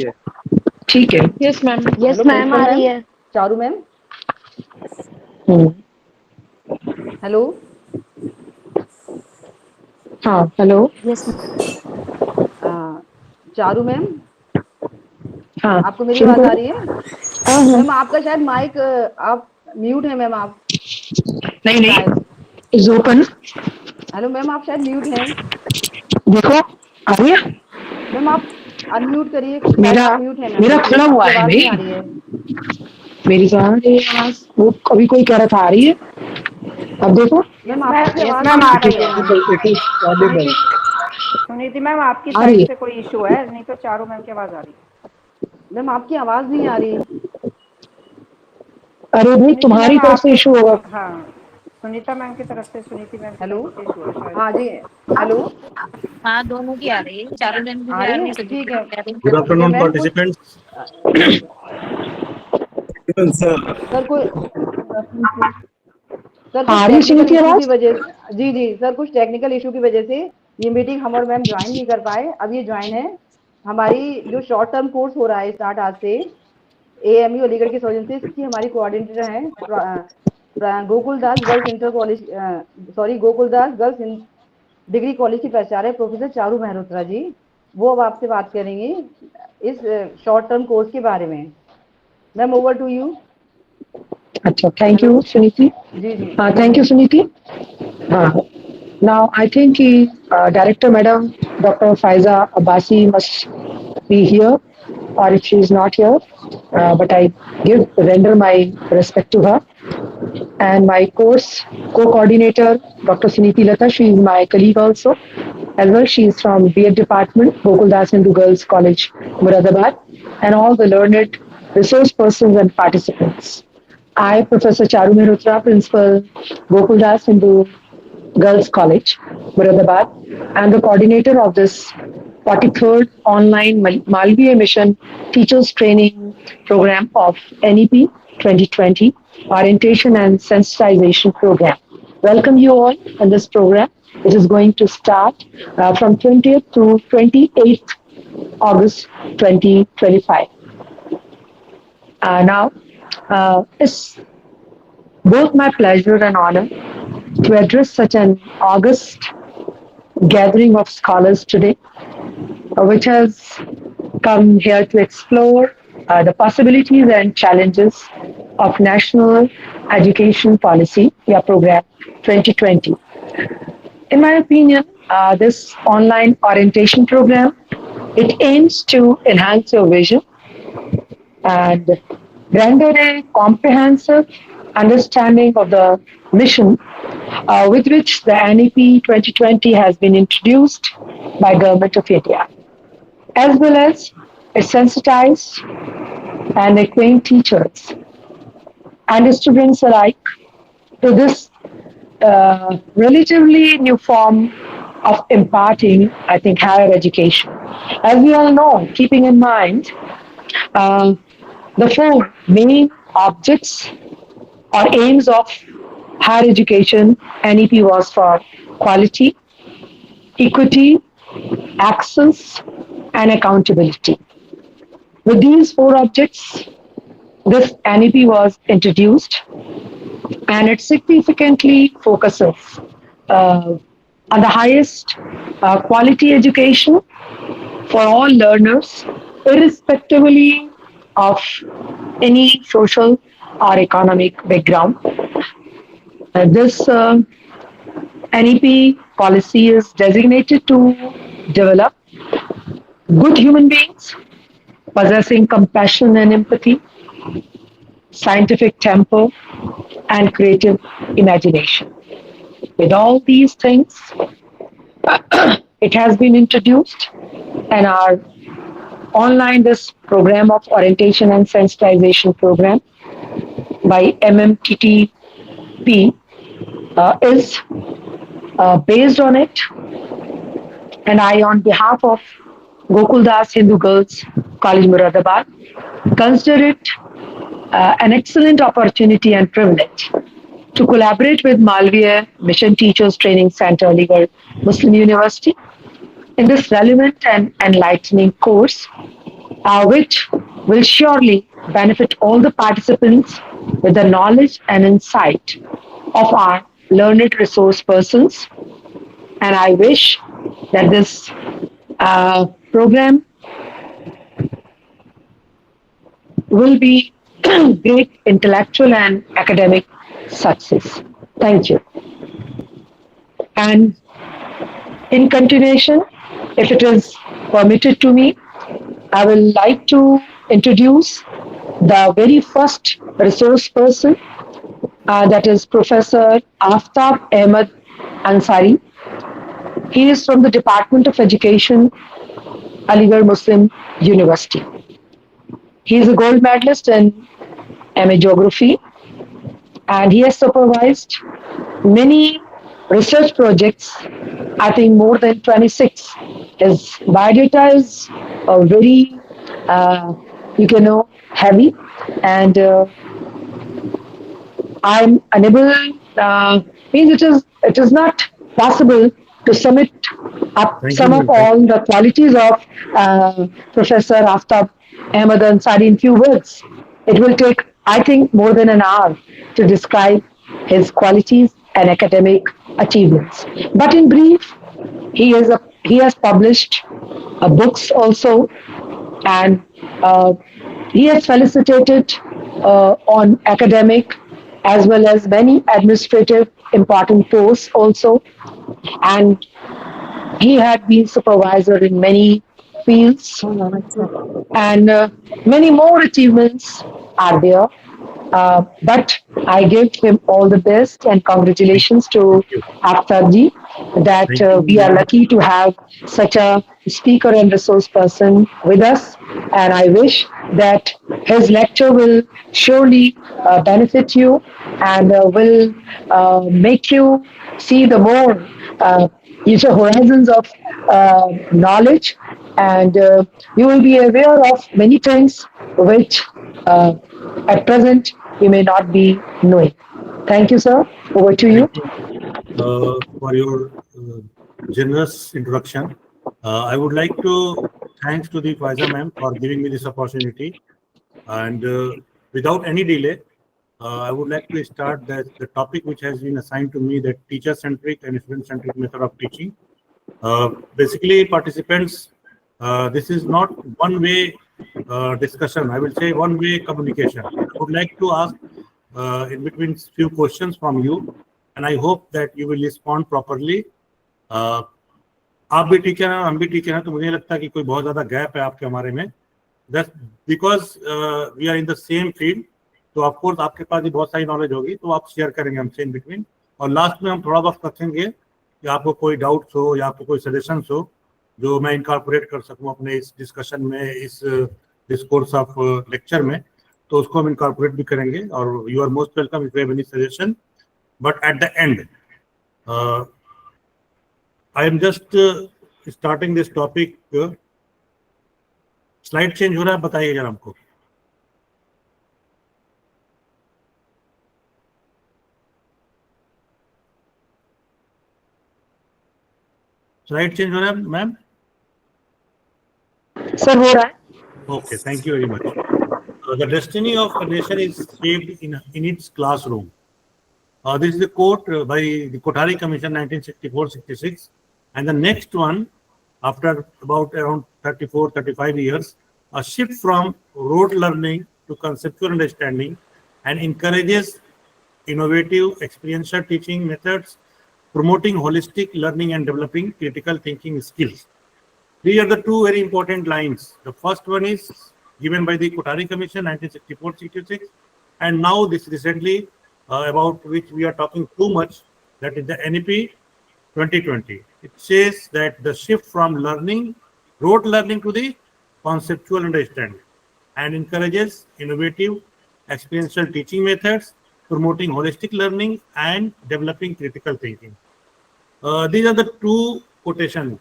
ठीक है। Yes ma'am. Yes hello ma'am principal आ रही मैम, है। चारू मैम। Hmm, hello. हाँ hello. Yes uh, Charu ma'am, हाँ आपको मेरी शुरू आवाज आ करो। रही है? हाँ हाँ। मैम आपका शायद माइक, आप म्यूट है मैम, आप नहीं शायद। नहीं, इज ओपन। हेलो मैम, आप शायद म्यूट हैं। देखो आ रही है। मैम आप अनम्यूट करिए, शायद मेरा आप म्यूट है मैम, मेरा देखिए खुला हुआ आपकी है आवाज नहीं आ भाई। रही है। मेरी तो आ रही है आवाज। वो कभी कोई कह रहा था आ रही है। अब देखो। मैम आपकी यस आवाज मैम नहीं आ आ रही रही है है। मैम। सुनीति सुनीति मैम आपकी आ रही साइड है। से कोई इशू है, नहीं तो चारों मैम की आवाज आ रही है। मैम आपकी आवाज नहीं आ रही। अरे भाई सुनीति तुम्हारी मैम तरफ से आपके, इशू होगा। हाँ, सुनीता मैम की तरफ से, सुनीति मैम की हेलो। तरफ से इशू है शायद। हाँ जी। हेलो। हाँ दोनों की आ रही है, चारों जन की आ भी आ रही रही है, है, सभी ठीक की है। भी आ रही Good ठीक है afternoon, मैम, कुछ participants. अ, Sir. सर कोई सर हाँ कुछ आ रही है टेक्निकल सुनीति इशू की आवाज। वजह, जी जी सर, कुछ टेक्निकल इशू की वजह से ये मीटिंग हम और मैम ज्वाइन नहीं कर पाए। अब ये ज्वाइन है। हमारी जो शॉर्ट टर्म कोर्स हो रहा है स्टार्ट आज से, एएमयू अलीगढ़ के सौजन से, इसकी हमारी कोऑर्डिनेटर हैं Gokuldas girls inter college, sorry Gokuldas girls degree college की प्राचार्य प्रोफेसर चारू मेहरोत्रा जी। वो अब आपसे बात करेंगी इस शॉर्ट टर्म कोर्स के बारे में। Ma'am over to you. अच्छा थैंक हेलो। यू सुनीति। जी जी हाँ जी थैंक जी। यू सुनीति। हाँ now I think Director Madam Dr. Faiza Abbasi must be here, or if she is not here, but I render my respect to her. And my course co-coordinator Dr. Suniti Lata, she is my colleague also. As well, she is from B.Ed Department, Gokuldas Hindu Girls College, Muradabad, and all the learned resource persons and participants. I, Professor Charu Mehrotra, Principal, Gokuldas Hindu Girls College, Muradabad, and the coordinator of this 43rd online Malviya Mission Teachers Training Program of NEP 2020 Orientation and Sensitization Program. Welcome you all in this program. It is going to start from 20th to 28th August 2025. Now, it's both my pleasure and honor to address such an august gathering of scholars today, which has come here to explore the possibilities and challenges of National Education Policy, yeah, Program 2020. In my opinion, this online orientation program, it aims to enhance your vision and render a comprehensive understanding of the mission with which the NEP 2020 has been introduced by Government of India, as well as it sensitize and acquaint teachers and students alike to this relatively new form of imparting, I think, higher education. As we all know, keeping in mind uh, the four main objects or aims of higher education, NEP was for quality, equity, access, and accountability. With these four objects, this NEP was introduced, and it significantly focuses uh, on the highest quality education for all learners, irrespectively of any social or economic background. This NEP policy is designated to develop good human beings possessing compassion and empathy, scientific temper, and creative imagination. With all these things, it has been introduced, and our online this program of orientation and sensitization program by MMTTP is based on it. And I, on behalf of Gokuldas Hindu Girls College Muradabad, consider it an excellent opportunity and privilege to collaborate with Malviya Mission Teachers Training Center, Aligarh Muslim University, in this relevant and enlightening course which will surely benefit all the participants with the knowledge and insight of our learned resource persons. And I wish that this program will be great intellectual and academic success. Thank you. And in continuation, if it is permitted to me, I will like to introduce the very first resource person, that is Professor Aftab Ahmed Ansari. He is from the Department of Education, Aligarh Muslim University. He is a gold medalist in MA Geography, and he has supervised many research projects, I think more than 26. His biodata is very, you can know, heavy, and I'm unable, means it is not possible to sum it up, Thank sum you, up ma'am. all the qualities of Professor Aftab Ahmed Ansari in few words. It will take, I think, more than an hour to describe his qualities and academic achievements. But in brief, he has published books also, and he has felicitated on academic as well as many administrative important posts also, and he had been supervisor in many fields, and many more achievements are there. But I give him all the best and congratulations to Akhtarji that Thank you, we are ma'am. lucky to have such a speaker and resource person with us. And I wish that his lecture will surely benefit you and will make you see the more horizons of knowledge, and you will be aware of many things which at present you may not be knowing. Thank you, sir. Over to you. Thank you for your generous introduction. I would like to thanks to the Faiza ma'am for giving me this opportunity. And without any delay, I would like to start the topic which has been assigned to me, that teacher-centric and student-centric method of teaching. Basically, participants, this is not one-way discussion. I will say one-way communication. I would like to ask in between few questions from you, and I hope that you will respond properly. आप भी teacher हैं, हम भी teacher हैं, तो मुझे नहीं लगता कि कोई बहुत ज़्यादा गैप है आपके हमारे में. That's because we are in the same field. तो ऑफ कोर्स आपके पास भी बहुत सारी नॉलेज होगी, तो आप शेयर करेंगे हमसे इन बिटवीन. और लास्ट में हम थोड़ा वक्त रखेंगे कि आपको कोई डाउट्स हो या आपको कोई सजेशंस हो जो मैं इनकॉर्पोरेट कर सकूं अपने इस डिस्कशन में, इस डिस्कोर्स ऑफ लेक्चर में, तो उसको हम इनकॉर्पोरेट भी करेंगे. और you are most welcome if you have any suggestion. But at the end I am just starting this topic. Slide change हो रहा है, बताइए जरा हमको. स्लाइड चेंज हो रहा है मैम? सर हो रहा है. Okay, thank you very much. The destiny of a nation is shaped in its classroom. This is a quote by the Kothari Commission 1964-66. And the next one, after about around 34-35 years, a shift from rote learning to conceptual understanding, and encourages innovative experiential teaching methods, promoting holistic learning and developing critical thinking skills. These are the two very important lines. The first one is given by the Kothari Commission 1964-66, and now this recently about which we are talking too much, that is the NEP 2020. It says that the shift from rote learning to the conceptual understanding, and encourages innovative experiential teaching methods, promoting holistic learning and developing critical thinking. These are the two quotations.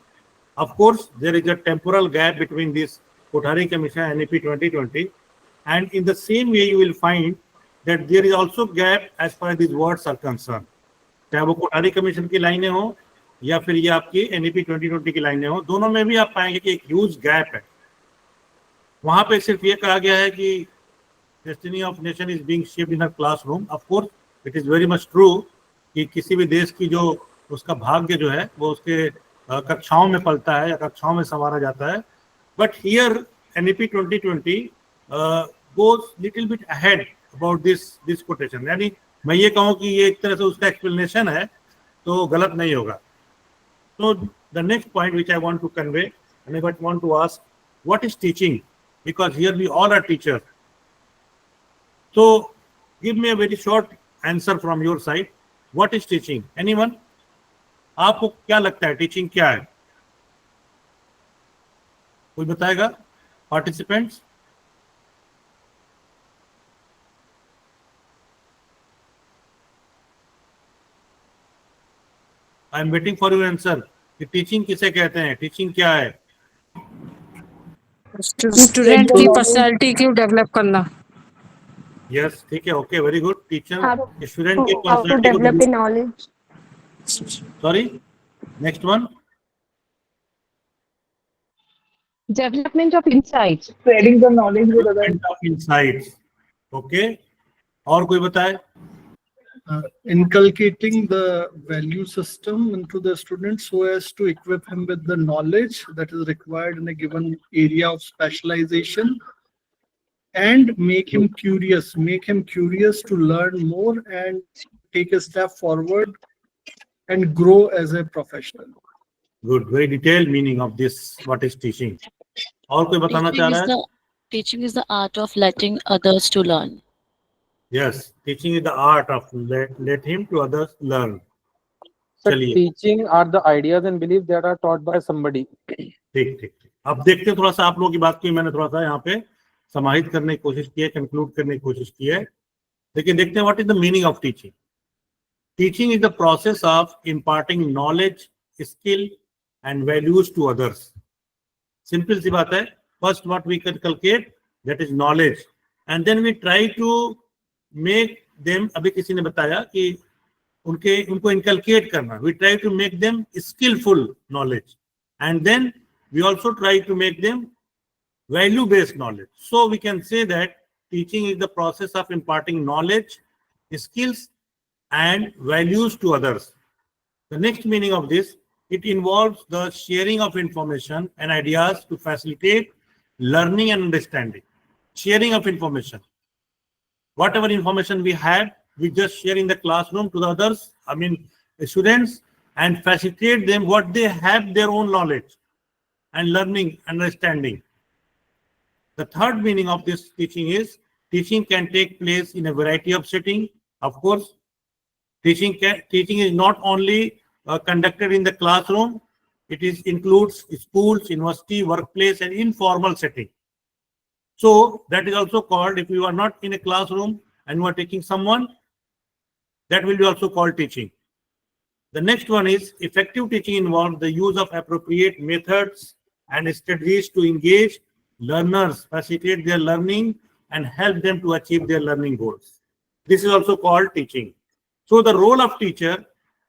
Of course, there is a temporal gap between this Kothari Commission and NEP 2020, and in the same way you will find that there is also gap as far as these words are concerned. चाहे वो Kothari commission की लाइनें हो या फिर ये आपकी NEP 2020 की लाइनें हो, दोनों में भी आप पाएंगे कि एक ह्यूज गैप है. वहां पे सिर्फ ये कहा गया है कि destiny of nation is being shaped in a classroom. Of course it is very much true कि किसी भी देश की जो उसका भाग्य जो है वो उसके कक्षाओं में पलता है या कक्षाओं में संवारा जाता है। But here NEP 2020 goes little bit ahead about this quotation। यानी मैं ये कहूँ कि ये एक तरह से उसका एक्सप्लेनेशन है तो गलत नहीं होगा। So the next point which I want to convey and I want to ask, what is teaching? Because here we all are teachers. So give me a very short answer from your side. What is teaching? Anyone? आपको क्या लगता है teaching क्या है? कोई बताएगा? Participants? I am waiting for your answer. कि teaching किसे कहते हैं? टीचिंग क्या है? स्टूडेंट की पर्सनालिटी को डेवलप करना। Yes, ठीक है, okay, very good. Teacher, How student की to personality को develop the knowledge. Sorry, next one. Development of insights. Spreading the knowledge with others. Development of insights. Okay. और कोई बताए? Inculcating the value system into the student so as to equip him with the knowledge that is required in a given area of specialization and make him curious to learn more and take a step forward and grow as a professional. Good, very detailed meaning of this. What is teaching? और कोई बताना चाह रहा है? Teaching is the art of letting others to learn. Yes, teaching is the art of let him to others learn. So चलिए, teaching are the ideas and beliefs that are taught by somebody. ठीक ठीक। अब देखते हैं, थोड़ा सा आप लोगों की बात की मैंने थोड़ा सा यहाँ पे समाहित करने की कोशिश की है, कंक्लूड करने की कोशिश की है। लेकिन देखते हैं what is the meaning of teaching. Teaching is the process of imparting knowledge, skill and values to others. Simple सी बात है। First what we inculcate that is knowledge and then we try to make them, अभी किसी ने बताया कि उनको inculcate करना, we try to make them skillful knowledge and then we also try to make them value based knowledge. So we can say that teaching is the process of imparting knowledge, skills and values to others. The next meaning of this, it involves the sharing of information and ideas to facilitate learning and understanding. Sharing of information, whatever information we have, we just share in the classroom to the others, the students, and facilitate them what they have their own knowledge and learning, understanding. The third meaning of this teaching is teaching can take place in a variety of settings. Of course, teaching is not only conducted in the classroom, it includes schools, university, workplace, and informal setting. So that is also called, if you are not in a classroom and you are teaching someone, that will be also called teaching. The next one is effective teaching involves the use of appropriate methods and strategies to engage learners, facilitate their learning and help them to achieve their learning goals. This is also called teaching. So the role of teacher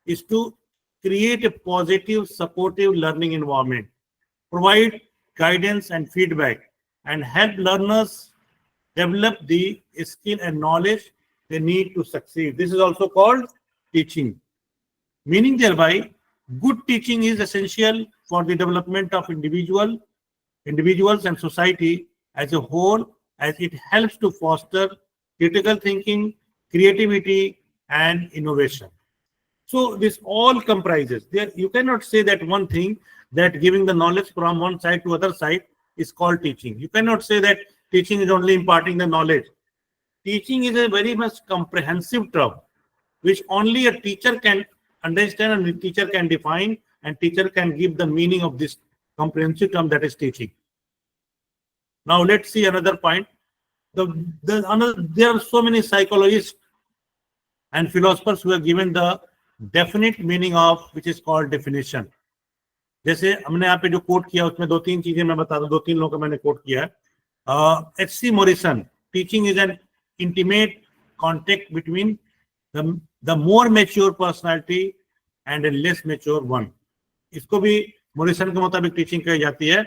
is to create a positive, supportive learning environment, provide guidance and feedback, and help learners develop the skill and knowledge they need to succeed. This is also called teaching. Meaning thereby, good teaching is essential for the development of individuals and society as a whole, as it helps to foster critical thinking, creativity, and innovation. So this all comprises. You cannot say that one thing, that giving the knowledge from one side to other side is called teaching. You cannot say that teaching is only imparting the knowledge. Teaching is a very much comprehensive term, which only a teacher can understand and a teacher can define, and teacher can give the meaning of this comprehensive term, that is teaching. Now let's see another point. There are so many psychologists and philosophers who have given the definite meaning of, which is called definition. जैसे हमने यहाँ पे जो coat किया उसमें दो तीन चीजें मैं बता दूं, दो तीन लोगों का मैंने कोट किया है. H.C. Morrison, teaching is an intimate contact between the more mature personality and a less mature one. इसको भी मोरिसन के मुताबिक टीचिंग कही जाती है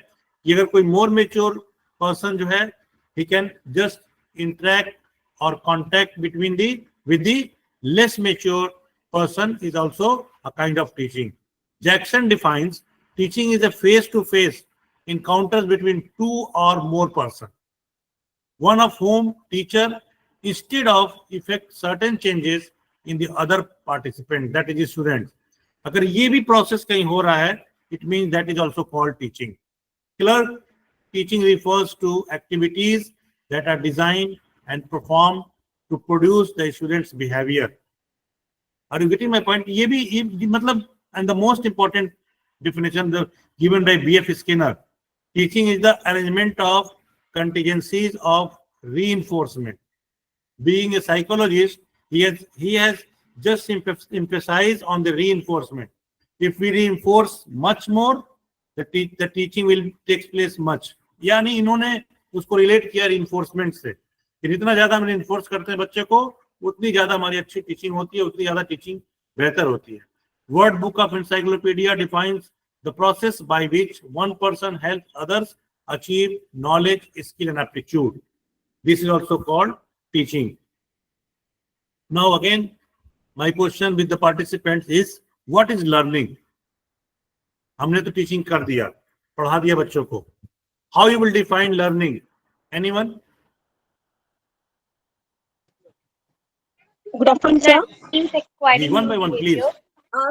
कि अगर कोई मोर मेच्योर person जो है he can just interact or contact between the with the less mature person is also a kind of teaching. Jackson defines teaching is a face-to-face encounters between two or more persons, one of whom teacher instead of effect certain changes in the other participant, that is the student. अगर ये भी process कहीं हो रहा है, it means that is also called teaching. Clerk teaching refers to activities that are designed and performed to produce the student's behavior. Are you getting my point? ये मतलब, and the most important definition given by B.F. Skinner, teaching is the arrangement of contingencies of reinforcement. Being a psychologist, he has just emphasized on the reinforcement. If we reinforce much more, the teaching will take place much. यानी इन्होंने उसको relate किया reinforcement से, कि जितना ज्यादा हम reinforce करते हैं बच्चे को, उतनी ज्यादा हमारी अच्छी टीचिंग होती है, उतनी ज्यादा टीचिंग बेहतर होती है. Word Book of Encyclopedia defines the process by which one person helps others achieve knowledge, skill, and aptitude. This is also called teaching. Now again, my question with the participants is, what is learning? हमने तो teaching कर दिया, पढ़ा दिया बच्चों को. How you will define learning? Anyone? Good afternoon, sir. One by one, please.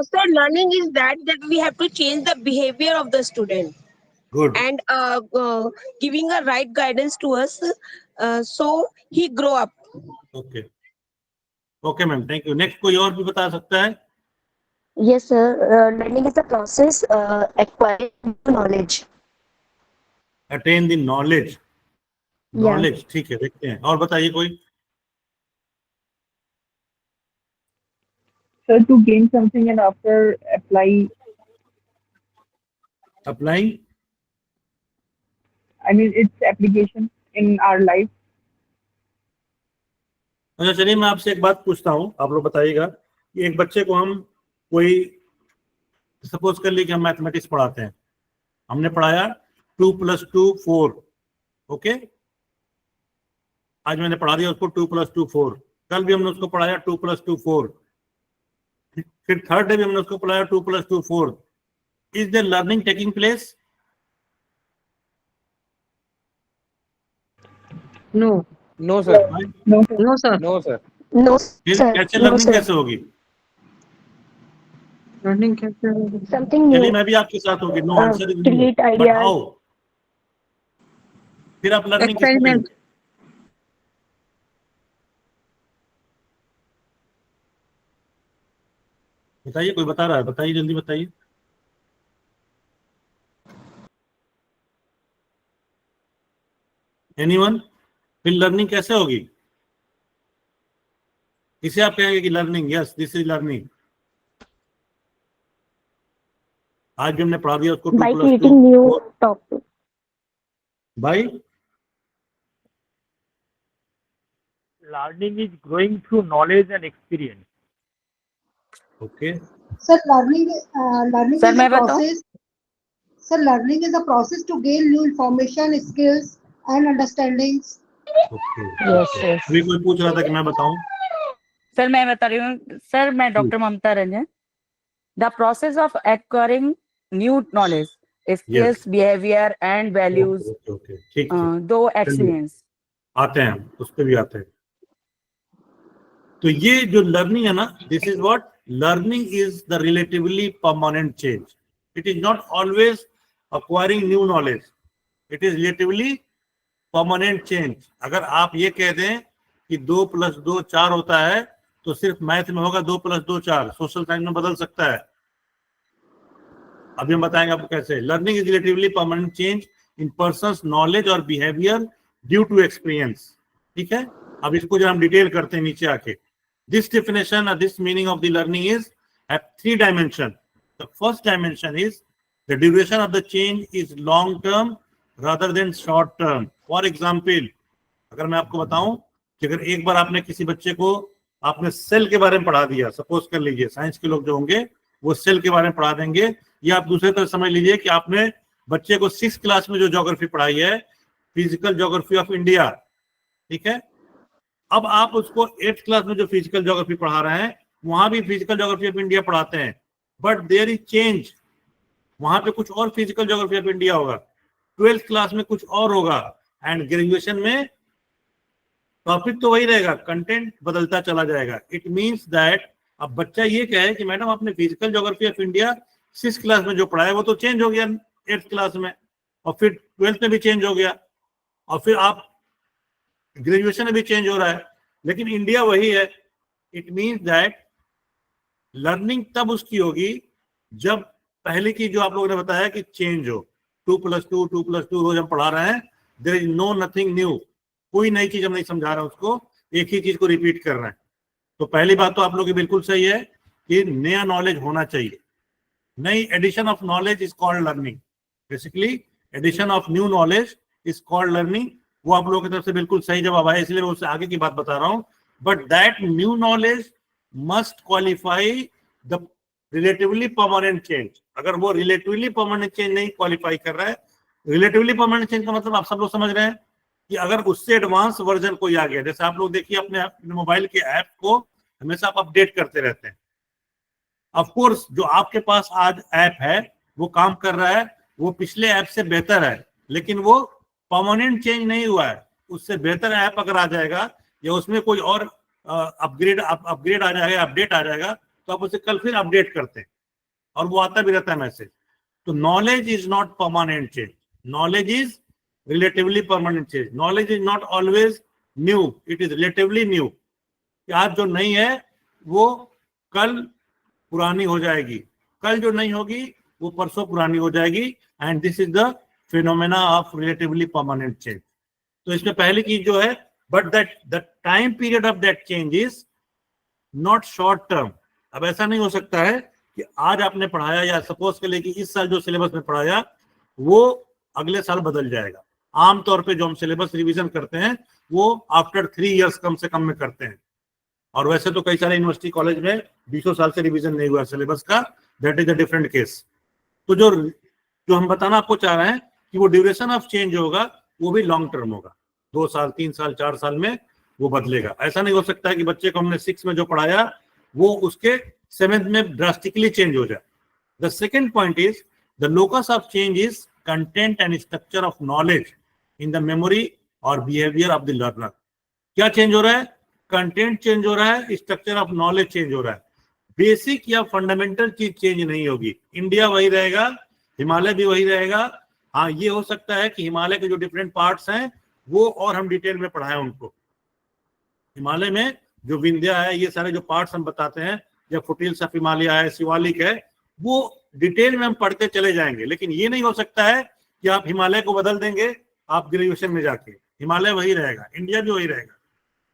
Sir, learning is that we have to change the behavior of the student. Good. And giving a right guidance to us, so he grow up. Okay. Okay, ma'am. Thank you. Next, कोई और भी बता सकता है? Yes, sir. Learning is the process acquiring knowledge. Attain the knowledge. Knowledge, ठीक है, देखते हैं. और बताइए कोई? Sir, to gain something and after applying, I mean, its application in our life. अच्छा, चलिए मैं आपसे एक बात पूछता हूँ, आप लोग बताइएगा कि एक बच्चे को हम कोई, सपोज कर लीजिए कि हम मैथमेटिक्स पढ़ाते हैं, हमने पढ़ाया 2 + 2 4. ओके, आज मैंने पढ़ा दिया उसको 2 + 2 4. कल भी हमने उसको पढ़ाया 2 + 2 4. फिर थर्ड डे भी हमने उसको पढ़ाया 2 + 2 4. Is there learning taking place? No. No, sir. No, sir. No, sir. No, फिर sir. कैसे No, लर्निंग sir. कैसे होगी? Learning कैसे होगी? Something चलिए new. मैं भी आपके साथ होगी. No answer is no. Delete but ideas. How? फिर आप लर्निंग किसको Experiment. कहेंगे? बताइए, कोई बता रहा है? बताइए, जल्दी बताइए. एनीवन? फिर लर्निंग कैसे होगी? इसे आप कहेंगे कि learning, yes this is learning. आज भी हमने पढ़ा दिया उसको 2 By + 2 creating new 4. topic. By Learning is growing through knowledge and experience. Okay. Sir, learning Sir, is मैं a बताऊं? process. Sir, learning is a process to gain new information, skills, and understandings. Okay. Yes, yes. अभी कोई पूछ रहा था कि मैं बताऊं? सर मैं बता रही हूँ. सर मैं doctor Mamta Ranjan. The process of acquiring new knowledge, skills, behavior and values, okay, ठीक है. दो experience. आते हैं हम, उस पे भी आते हैं. तो ये जो लर्निंग है ना, this is what learning is the relatively permanent change. It is not always acquiring new knowledge. It is relatively permanent change. अगर आप ये कह दें कि 2 + 2 4 होता है, तो सिर्फ मैथ में होगा 2 + 2 4. सोशल साइंस में बदल सकता है. अभी हम बताएंगे आपको कैसे. Learning is relatively permanent change in persons knowledge और बिहेवियर ड्यू टू एक्सपीरियंस. ठीक है, अब इसको जब हम डिटेल करते हैं नीचे आके, दिस डेफिनेशन और this meaning of the learning is have 3 dimension. The first dimension is the duration of the change is long term rather than short term. For example, अगर मैं आपको बताऊं कि अगर एक बार आपने किसी बच्चे को आपने सेल के बारे में पढ़ा दिया, सपोज कर लीजिए साइंस के लोग जो होंगे वो सेल के बारे में पढ़ा देंगे, या आप दूसरे तरह समझ लीजिए कि आपने बच्चे को 6th क्लास में जो ज्योग्राफी पढ़ाई है, फिजिकल ज्योग्राफी ऑफ इंडिया, ठीक है। अब आप उसको 8th क्लास में जो फिजिकल ज्योग्राफी पढ़ा रहे हैं वहां भी फिजिकल ज्योग्राफी ऑफ इंडिया पढ़ाते हैं, बट देयर इज चेंज, वहां पे कुछ और फिजिकल ज्योग्राफी ऑफ इंडिया होगा, 12th क्लास में कुछ और होगा, एंड ग्रेजुएशन में टॉपिक तो वही रहेगा, कंटेंट बदलता चला जाएगा। इट मींस दैट अब बच्चा ये कहे कि मैडम आपने physical geography of India 6th class में जो पढ़ाया वो तो चेंज हो गया 8th क्लास में, और फिर 12th में भी चेंज हो गया, और फिर आप ग्रेजुएशन में भी चेंज हो रहा है, लेकिन इंडिया वही है। इट मींस दैट लर्निंग तब उसकी होगी जब पहले की जो आप लोगों ने बताया कि चेंज हो, 2+2 रोज हम पढ़ा रहे हैं, there is no nothing new, कोई नई चीज हम नहीं समझा रहे हैं, उसको एक ही चीज को रिपीट कर रहे हैं। तो पहली बात तो आप लोगों की बिल्कुल सही है कि नया नॉलेज होना चाहिए, नई addition of knowledge is called learning, basically addition of new knowledge is called learning. वो आप लोगों की तरफ से बिल्कुल सही जवाब आया, इसलिए मैं उससे आगे की बात बता रहा हूं। But that new knowledge must qualify the relatively permanent change. अगर वो रिलेटिवली परमानेंट चेंज नहीं क्वालिफाई कर रहा है, रिलेटिवली परमानेंट चेंज का मतलब आप सब लोग समझ रहे हैं कि अगर उससे एडवांस वर्जन कोई आ गया, जैसे आप लोग देखिए अपने मोबाइल के ऐप को हमेशा आप अपडेट करते रहते हैं। ऑफ कोर्स जो आपके पास आज ऐप है वो काम कर रहा है, वो पिछले ऐप से बेहतर है, लेकिन वो परमानेंट चेंज नहीं हुआ है। उससे बेहतर ऐप अगर आ जाएगा या उसमें कोई और अपग्रेड आ जाएगा, अपडेट आ जाएगा, तो आप उसे कल फिर अपडेट करते हैं और वो आता भी रहता है मैसेज। तो knowledge is not permanent change, knowledge is relatively permanent change. Knowledge is not always new, it is relatively new. आज जो नहीं है वो कल पुरानी हो जाएगी, कल जो नहीं होगी वो परसों पुरानी हो जाएगी, and this is the phenomena of relatively permanent change. तो इसमें पहली चीज जो है, but that the time period of that change is not short term. अब ऐसा नहीं हो सकता है कि आज आपने पढ़ाया या सपोज के लिए कि इस साल जो सिलेबस में पढ़ाया वो अगले साल बदल जाएगा। आमतौर पे जो हम सिलेबस रिवीजन करते हैं वो आफ्टर 3 इयर्स कम से कम में करते हैं, और वैसे तो कई सारे यूनिवर्सिटी कॉलेज में 20 साल से रिवीजन नहीं हुआ सिलेबस का, that is a different case. तो जो हम बताना आपको चाह रहे हैं कि वो ड्यूरेशन ऑफ चेंज होगा वो भी लॉन्ग टर्म होगा, 2 साल 3 साल 4 साल में वो बदलेगा। ऐसा नहीं हो सकता है कि बच्चे को हमने 6 में जो पढ़ाया वो उसके 7th में ड्रास्टिकली चेंज हो जाए। The second point is the locus of change is content and structure of knowledge in the memory और बिहेवियर ऑफ द लर्नर। क्या चेंज हो रहा है? कंटेंट चेंज हो रहा है, स्ट्रक्चर ऑफ नॉलेज चेंज हो रहा है। बेसिक या फंडामेंटल चीज चेंज नहीं होगी, इंडिया वही रहेगा, हिमालय भी वही रहेगा। हाँ, ये हो सकता है कि हिमालय के जो डिफरेंट पार्ट्स हैं वो और हम डिटेल में पढ़ाएं उनको। हिमालय में जो विंध्या है, ये सारे जो पार्ट्स हम बताते हैं, जब फुटिल्स ऑफ हिमालय है, शिवालिक है, वो डिटेल में हम पढ़ते चले जाएंगे। लेकिन ये नहीं हो सकता है कि आप हिमालय को बदल देंगे आप ग्रेजुएशन में जाके, हिमालय वही रहेगा, इंडिया भी वही रहेगा।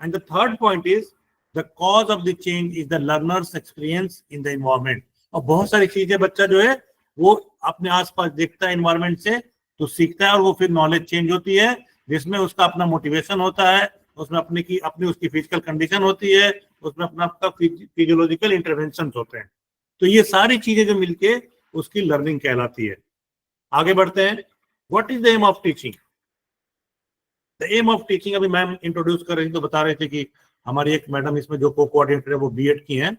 And the third point is the cause of the change is the learners experience in the environment. और बहुत सारी चीजें बच्चा जो है वो अपने आसपास देखता है एनवायरमेंट से, तो सीखता है, और वो फिर नॉलेज चेंज होती है, जिसमें उसका अपना मोटिवेशन होता है, उसमें अपनी उसकी फिजिकल कंडीशन होती है, उसमें अपना फिजियोलॉजिकल इंटरवेंशन होते हैं। तो ये सारी चीजें जो मिलके उसकी लर्निंग कहलाती है। आगे बढ़ते हैं। What is the aim of teaching? The aim of teaching, अभी मैम इंट्रोड्यूस कर रही थी तो बता रहे थे कि हमारी एक मैडम इसमें जो को-कोऑर्डिनेटर है वो बीएड की हैं।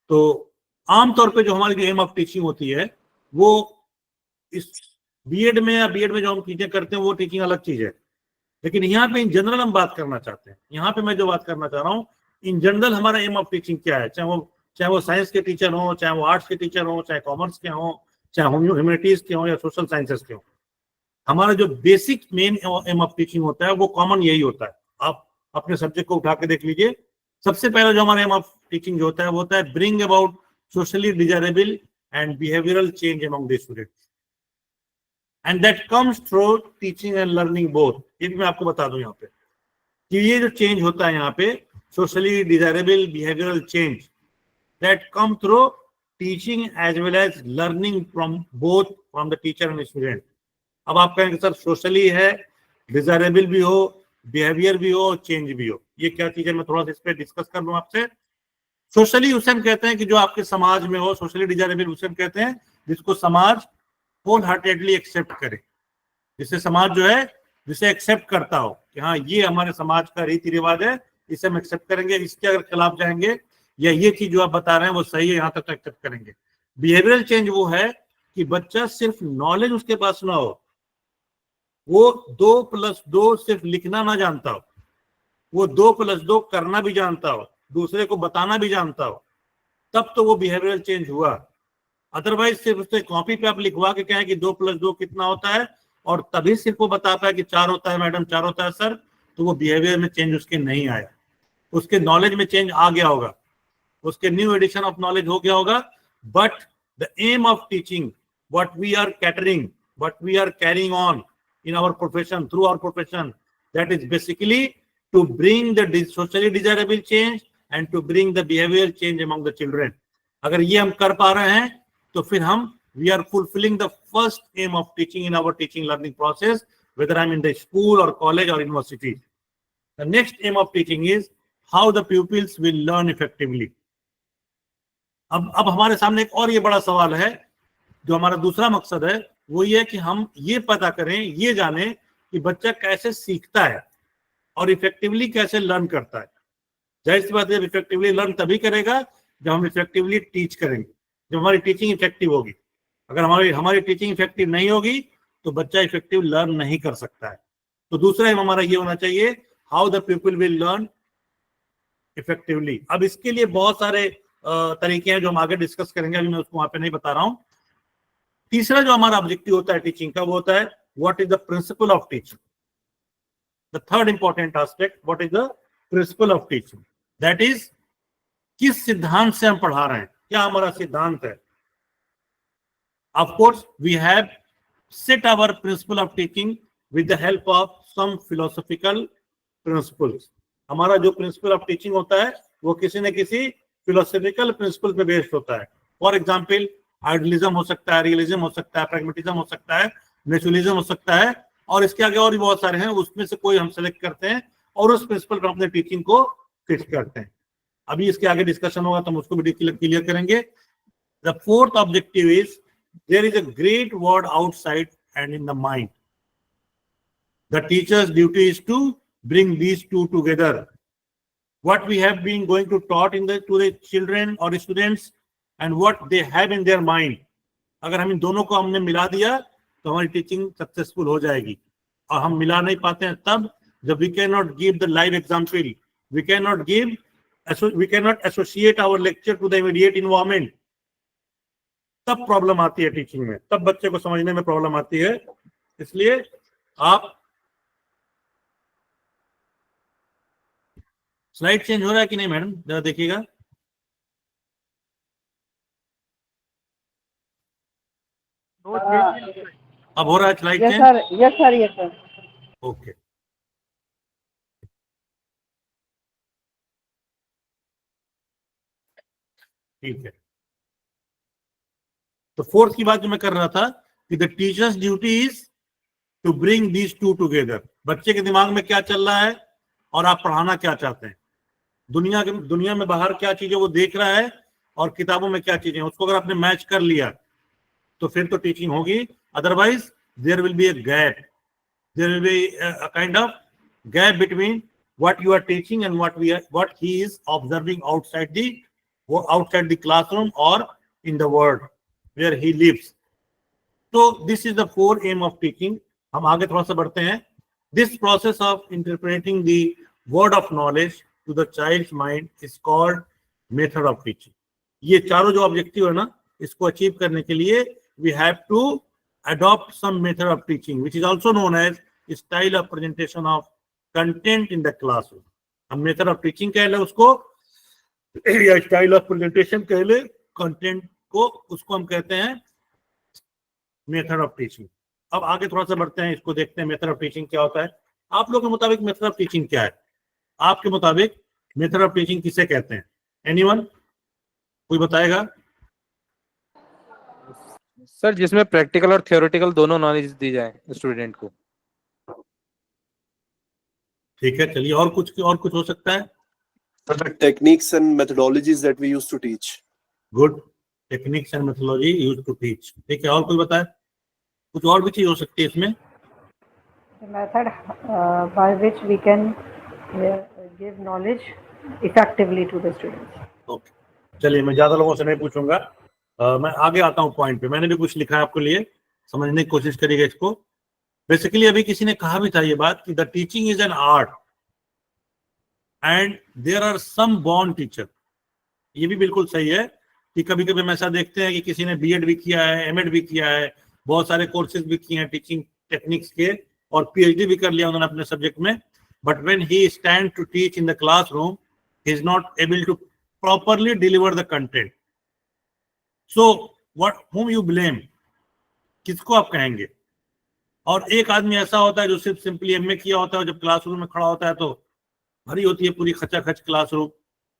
तो आमतौर पे जो हमारी जो एम ऑफ टीचिंग होती है वो इस बीएड में या बीएड में जो हम चीजें करते हैं वो टीचिंग अलग चीज है, लेकिन यहाँ पे इन जनरल हम बात करना चाहते हैं। यहाँ पे मैं जो बात करना चाह रहा हूँ, इन जनरल हमारा एम ऑफ टीचिंग क्या है, चाहे वो साइंस के टीचर हो, चाहे वो आर्ट्स के टीचर हो, चाहे कॉमर्स के हो, चाहे ह्यूमैनिटीज के हो या सोशल साइंसेस के हो। हमारा जो basic main M of teaching होता है वो कॉमन यही होता है। आप अपने सब्जेक्ट को उठा के देख लीजिए, सबसे पहले जो हमारा एम ऑफ टीचिंग जो होता है वो होता है bring about socially desirable and behavioural change among the students, and that comes through teaching and learning both. ये भी मैं आपको बता दूं यहाँ पे कि ये जो चेंज होता है यहाँ पे socially desirable behavioural change, that come through teaching as well as learning from both from the teacher and student. अब आप कहेंगे सर सोशली है, डिजायरेबल भी हो, बिहेवियर भी हो, चेंज भी हो, ये क्या चीज है? मैं थोड़ा सा इस पे डिस्कस कर लूं आपसे। सोशली उसे हम कहते हैं कि जो आपके समाज में हो, सोशली डिजायरेबल उसे हम कहते हैं जिसको समाज होल हार्टेडली एक्सेप्ट करे, जिससे समाज जो है जिसे एक्सेप्ट करता हो कि हाँ ये हमारे समाज का रीति रिवाज है, इसे हम एक्सेप्ट करेंगे, इसके अगर खिलाफ जाएंगे या ये चीज जो आप बता रहे हैं वो सही है, यहाँ तक एक्सेप्ट करेंगे। बिहेवियरल चेंज वो है कि बच्चा सिर्फ नॉलेज उसके पास ना हो, वो 2+2 सिर्फ लिखना ना जानता हो, वो 2+2 करना भी जानता हो, दूसरे को बताना भी जानता हो, तब तो वो बिहेवियरल चेंज हुआ। अदरवाइज सिर्फ उससे कॉपी पे आप लिखवा के कहें कि 2+2 कितना होता है और तभी सिर्फ वो बता पाए कि 4 होता है मैडम, 4 होता है सर, तो वो बिहेवियर में चेंज उसके नहीं आया। उसके नॉलेज में चेंज आ गया होगा, उसके न्यू एडिशन ऑफ नॉलेज हो गया होगा, but the aim of teaching, what we are catering, what we are caring on in our profession, through our profession, that is basically to bring the socially desirable change and to bring the behavioral change among the children. अगर ये हम कर पा रहे हैं तो फिर हम we are fulfilling the first aim of teaching in our teaching learning process, whether I'm in the school or college or university. The next aim of teaching is how the pupils will learn effectively. अब हमारे सामने एक और ये बड़ा सवाल है, जो हमारा दूसरा मकसद है, वो ये है कि हम ये पता करें, ये जाने कि बच्चा कैसे सीखता है और इफेक्टिवली कैसे लर्न करता है। जाहिर सी बात है, इफेक्टिवली लर्न तभी करेगा जब हम इफेक्टिवली टीच करेंगे, जब हमारी टीचिंग इफेक्टिव होगी। अगर हमारी टीचिंग इफेक्टिव नहीं होगी तो बच्चा इफेक्टिव लर्न नहीं कर सकता है। तो दूसरा एम हमारा ये होना चाहिए, how the people will learn effectively. अब इसके लिए बहुत सारे तरीके हैं जो हम आगे डिस्कस करेंगे, अभी मैं उसको वहां पे नहीं बता रहा हूं। तीसरा जो हमारा ऑब्जेक्टिव होता है टीचिंग का, वो होता है what is the principal of teaching. The third important aspect, what is the principal of teaching, that is किस सिद्धांत से हम पढ़ा रहे हैं, क्या हमारा सिद्धांत है। Of course we have set our principle of teaching with the help of some philosophical principles. हमारा जो प्रिंसिपल ऑफ टीचिंग होता है वो किसी न किसी फिलोसॉफिकल प्रिंसिपल पे बेस्ड होता है। फॉर एग्जाम्पल, आइडियलिज्म हो सकता है, रियलिज्म हो सकता है, प्रैग्मेटिज्म हो सकता है, नेचुरलिज्म हो सकता है, और इसके आगे और भी बहुत सारे हैं। उसमें से कोई हम सेलेक्ट करते हैं और उस प्रिंसिपल पर अपने टीचिंग को फिट करते हैं। अभी इसके आगे डिस्कशन होगा तो हम उसको भी क्लियर करेंगे। The fourth objective is there is a great word outside and in the mind. The teacher's duty is to bring these two together. What we have been going to taught to the children or students and what they have in their mind, अगर हम इन दोनों को हमने मिला दिया तो हमारी teaching successful हो जाएगी। और हम मिला नहीं पाते हैं तब जब we cannot give the live example, we cannot associate our lecture to the immediate environment, तब प्रॉब्लम आती है टीचिंग में, तब बच्चे को समझने में प्रॉब्लम आती है। इसलिए आप स्लाइड चेंज हो रहा है कि नहीं मैडम, जरा देखिएगा। अब हो रहा है slide change? Yes sir. Okay, ठीक है। तो फोर्थ की बात जो मैं कर रहा था कि the teacher's duty is to bring these two together. बच्चे के दिमाग में क्या चल रहा है और आप पढ़ाना क्या चाहते हैं, दुनिया में बाहर क्या चीजें वो देख रहा है और किताबों में क्या चीजें, उसको अगर आपने मैच कर लिया तो फिर तो टीचिंग होगी। Otherwise there will be a gap, there will be a kind of gap between what you are teaching and what he is observing outside the classroom और in the world where he lives. तो this is the form of teaching. हम आगे थोड़ा सा बढ़ते हैं। This process of interpreting the word of knowledge to the child's mind is called method of teaching. ये चारों जो ऑब्जेक्टिव है ना, इसको अचीव करने के लिए we have to adopt some method of teaching which is also known as style of presentation of content in the classroom. हम method of teaching कह ले उसको, या style of presentation कह ले content को, उसको हम कहते हैं method of teaching। अब आगे थोड़ा सा बढ़ते हैं, इसको देखते हैं method of teaching क्या होता है। आप लोगों के मुताबिक method of teaching क्या है? आपके मुताबिक मेथड ऑफ टीचिंग किसे कहते हैं? एनीवन, कोई बताएगा? सर जिसमें प्रैक्टिकल और थ्योरेटिकल दोनों नॉलेज दी जाए स्टूडेंट को। ठीक है, चलिए और कुछ हो सकता है? Techniques and methodologies that we used to teach. Good, techniques and methodology used to teach. ठीक है, और कोई बताए? कुछ और भी चीज हो सकती है इसमें? The method by which we can give knowledge effectively to the students. Okay, चलिए मैं ज्यादा लोगों से नहीं पूछूंगा, मैं आगे आता हूँ पॉइंट पे। मैंने भी कुछ लिखा है आपके लिए, समझने की कोशिश करिएगा इसको। बेसिकली अभी किसी ने कहा भी था ये बात कि the teaching is an art and there are some born teacher. ये भी बिल्कुल सही है कि कभी कभी हम ऐसा देखते हैं कि किसी ने बीएड भी किया है, एमएड भी किया है, बहुत सारे कोर्सेज भी किए हैं टीचिंग टेक्निक्स के, और पीएचडी भी कर लिया उन्होंने अपने सब्जेक्ट में, but when he stand to teach in the classroom he is not able to properly deliver the content. So what whom you blame, किसको आप कहेंगे? और एक आदमी ऐसा होता है जो सिर्फ सिंपली एमए किया होता है, जब क्लासरूम में खड़ा होता है तो भरी होती है पूरी खचाखच क्लासरूम।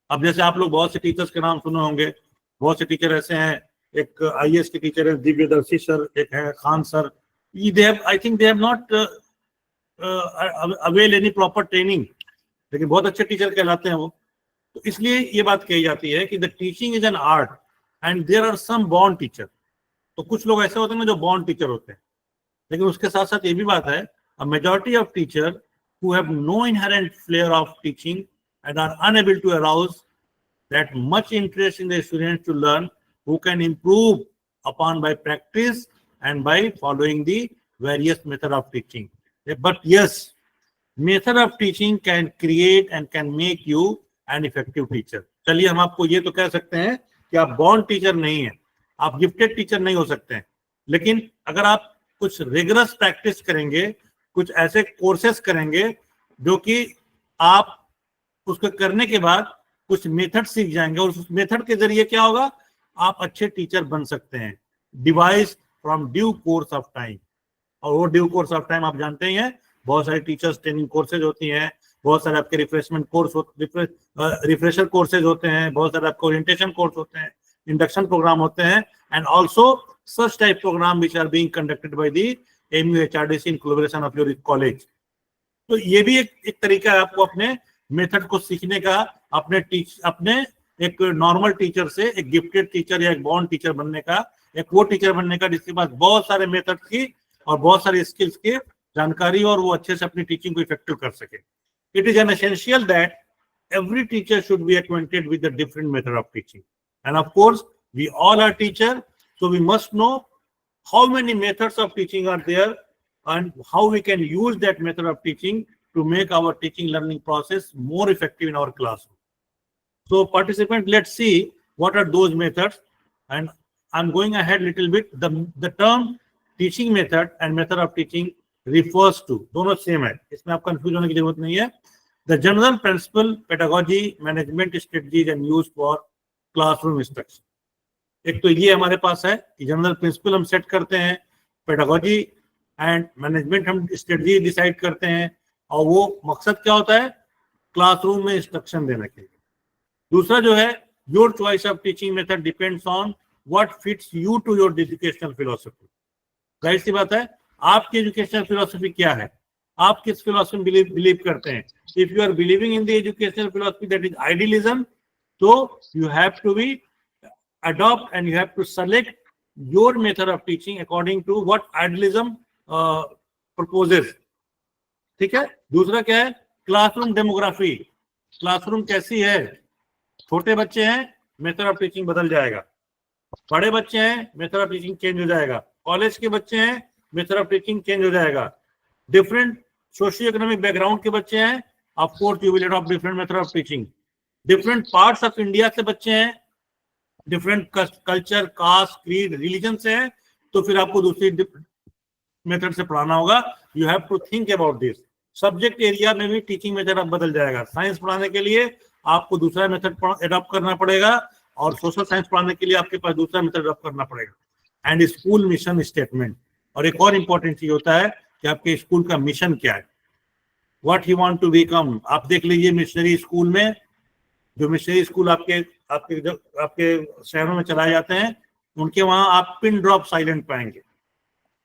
अब जैसे आप लोग बहुत से टीचर्स के नाम सुने होंगे, बहुत से टीचर ऐसे हैं, एक आईएएस के टीचर है दिव्यदर्शी सर, एक है Khan sir, I think they have not avail any proper training, लेकिन बहुत अच्छे टीचर कहलाते हैं वो। तो इसलिए ये बात कही जाती है कि the teaching is an art and there are some born teacher. तो कुछ लोग ऐसे होते हैं ना जो बॉर्न टीचर होते हैं, लेकिन उसके साथ साथ ये भी बात है, a majority of teacher who have no inherent flair of teaching and are unable to arouse that much interest in the students to learn, who can improve upon by practice and by following the various method of teaching. But yes, method of teaching can create and can make you an effective teacher. चलिए हम आपको ये तो कह सकते हैं कि आप बॉर्न टीचर नहीं हैं, आप गिफ्टेड टीचर नहीं हो सकते हैं, लेकिन अगर आप कुछ रिगरस प्रैक्टिस करेंगे, कुछ ऐसे कोर्सेस करेंगे जो कि आप उसको करने के बाद कुछ मेथड सीख जाएंगे, और उस मेथड के जरिए क्या होगा, आप अच्छे टीचर बन सकते हैं, device from due course of time. और वो ड्यू कोर्स ऑफ टाइम आप जानते ही हैं, बहुत सारी टीचर्स ट्रेनिंग कोर्सेज होती हैं, बहुत सारे आपके रिफ्रेशमेंट कोर्स रिफ्रेशर कोर्सेज होते हैं, बहुत सारे आपके ओरिएंटेशन कोर्स होते हैं, इंडक्शन प्रोग्राम होते हैं, and also such type programme which are being conducted by the MUHRDC in collaboration of your college। तो ये भी एक तरीका है आपको अपने मेथड को सीखने का, अपने एक नॉर्मल टीचर से एक गिफ्टेड टीचर या एक बॉर्न टीचर बनने का, एक वो टीचर बनने का जिसके पास बहुत सारे मेथड की और बहुत सारी स्किल्स की जानकारी, और वो अच्छे से अपनी टीचिंग को इफेक्टिव कर सके। It is an essential that every teacher should be acquainted with the different method of teaching, and of course we all are teacher, so we must know how many methods of teaching are there and how we can use that method of teaching to make our teaching learning process more effective in our classroom. So participants, let's see what are those methods, and I'm going ahead a little bit. The term teaching method and method of teaching refers to, दोनों same है, इसमें आप confuse होने की जरूरत नहीं है, the general principle, pedagogy, management strategies and used for classroom instruction। एक तो ये हमारे पास है कि जनरल प्रिंसिपल हम सेट करते हैं, पेडागोजी एंड मैनेजमेंट हम स्ट्रेटजी डिसाइड करते हैं, और वो मकसद क्या होता है, क्लासरूम में इंस्ट्रक्शन देने के लिए। दूसरा जो है, your choice of teaching method depends on what fits you to your educational philosophy. जाहिर सी बात है, आपकी एजुकेशनल फिलोसफी क्या है, आप किस फिलोसफी में बिलीव करते हैं। If you are believing in the educational philosophy that is idealism, तो you have to be adopt and you have to select your method of teaching according to what idealism proposes। ठीक है। दूसरा क्या है, classroom demography, classroom कैसी है, छोटे बच्चे हैं मेथड ऑफ टीचिंग बदल जाएगा, बड़े बच्चे हैं मेथड ऑफ टीचिंग चेंज हो जाएगा, कॉलेज के बच्चे हैं मेथड ऑफ टीचिंग चेंज हो जाएगा, डिफरेंट सोशियो इकोनॉमिक बैकग्राउंड के बच्चे हैं, of course you will adopt different method of teaching, different parts of India से बच्चे हैं, different culture, caste, creed, religion से है, तो फिर आपको दूसरी मेथड से पढ़ाना होगा। You have to think about this. Subject area में भी टीचिंग मेथड अब बदल जाएगा। साइंस पढ़ाने के लिए आपको दूसरा मेथड एडॉप्ट करना पड़ेगा, और सोशल साइंस पढ़ाने के लिए आपके पास दूसरा मेथड एडॉप्ट करना पड़ेगा। एंड स्कूल मिशन स्टेटमेंट, और एक और इंपॉर्टेंट चीज होता है कि आपके स्कूल का मिशन क्या है, what you want to become. आप देख लीजिए मिशनरी स्कूल में, जो मिशनरी स्कूल आपके शहरों में चलाए जाते हैं, उनके वहां आप पिन ड्रॉप साइलेंट पाएंगे।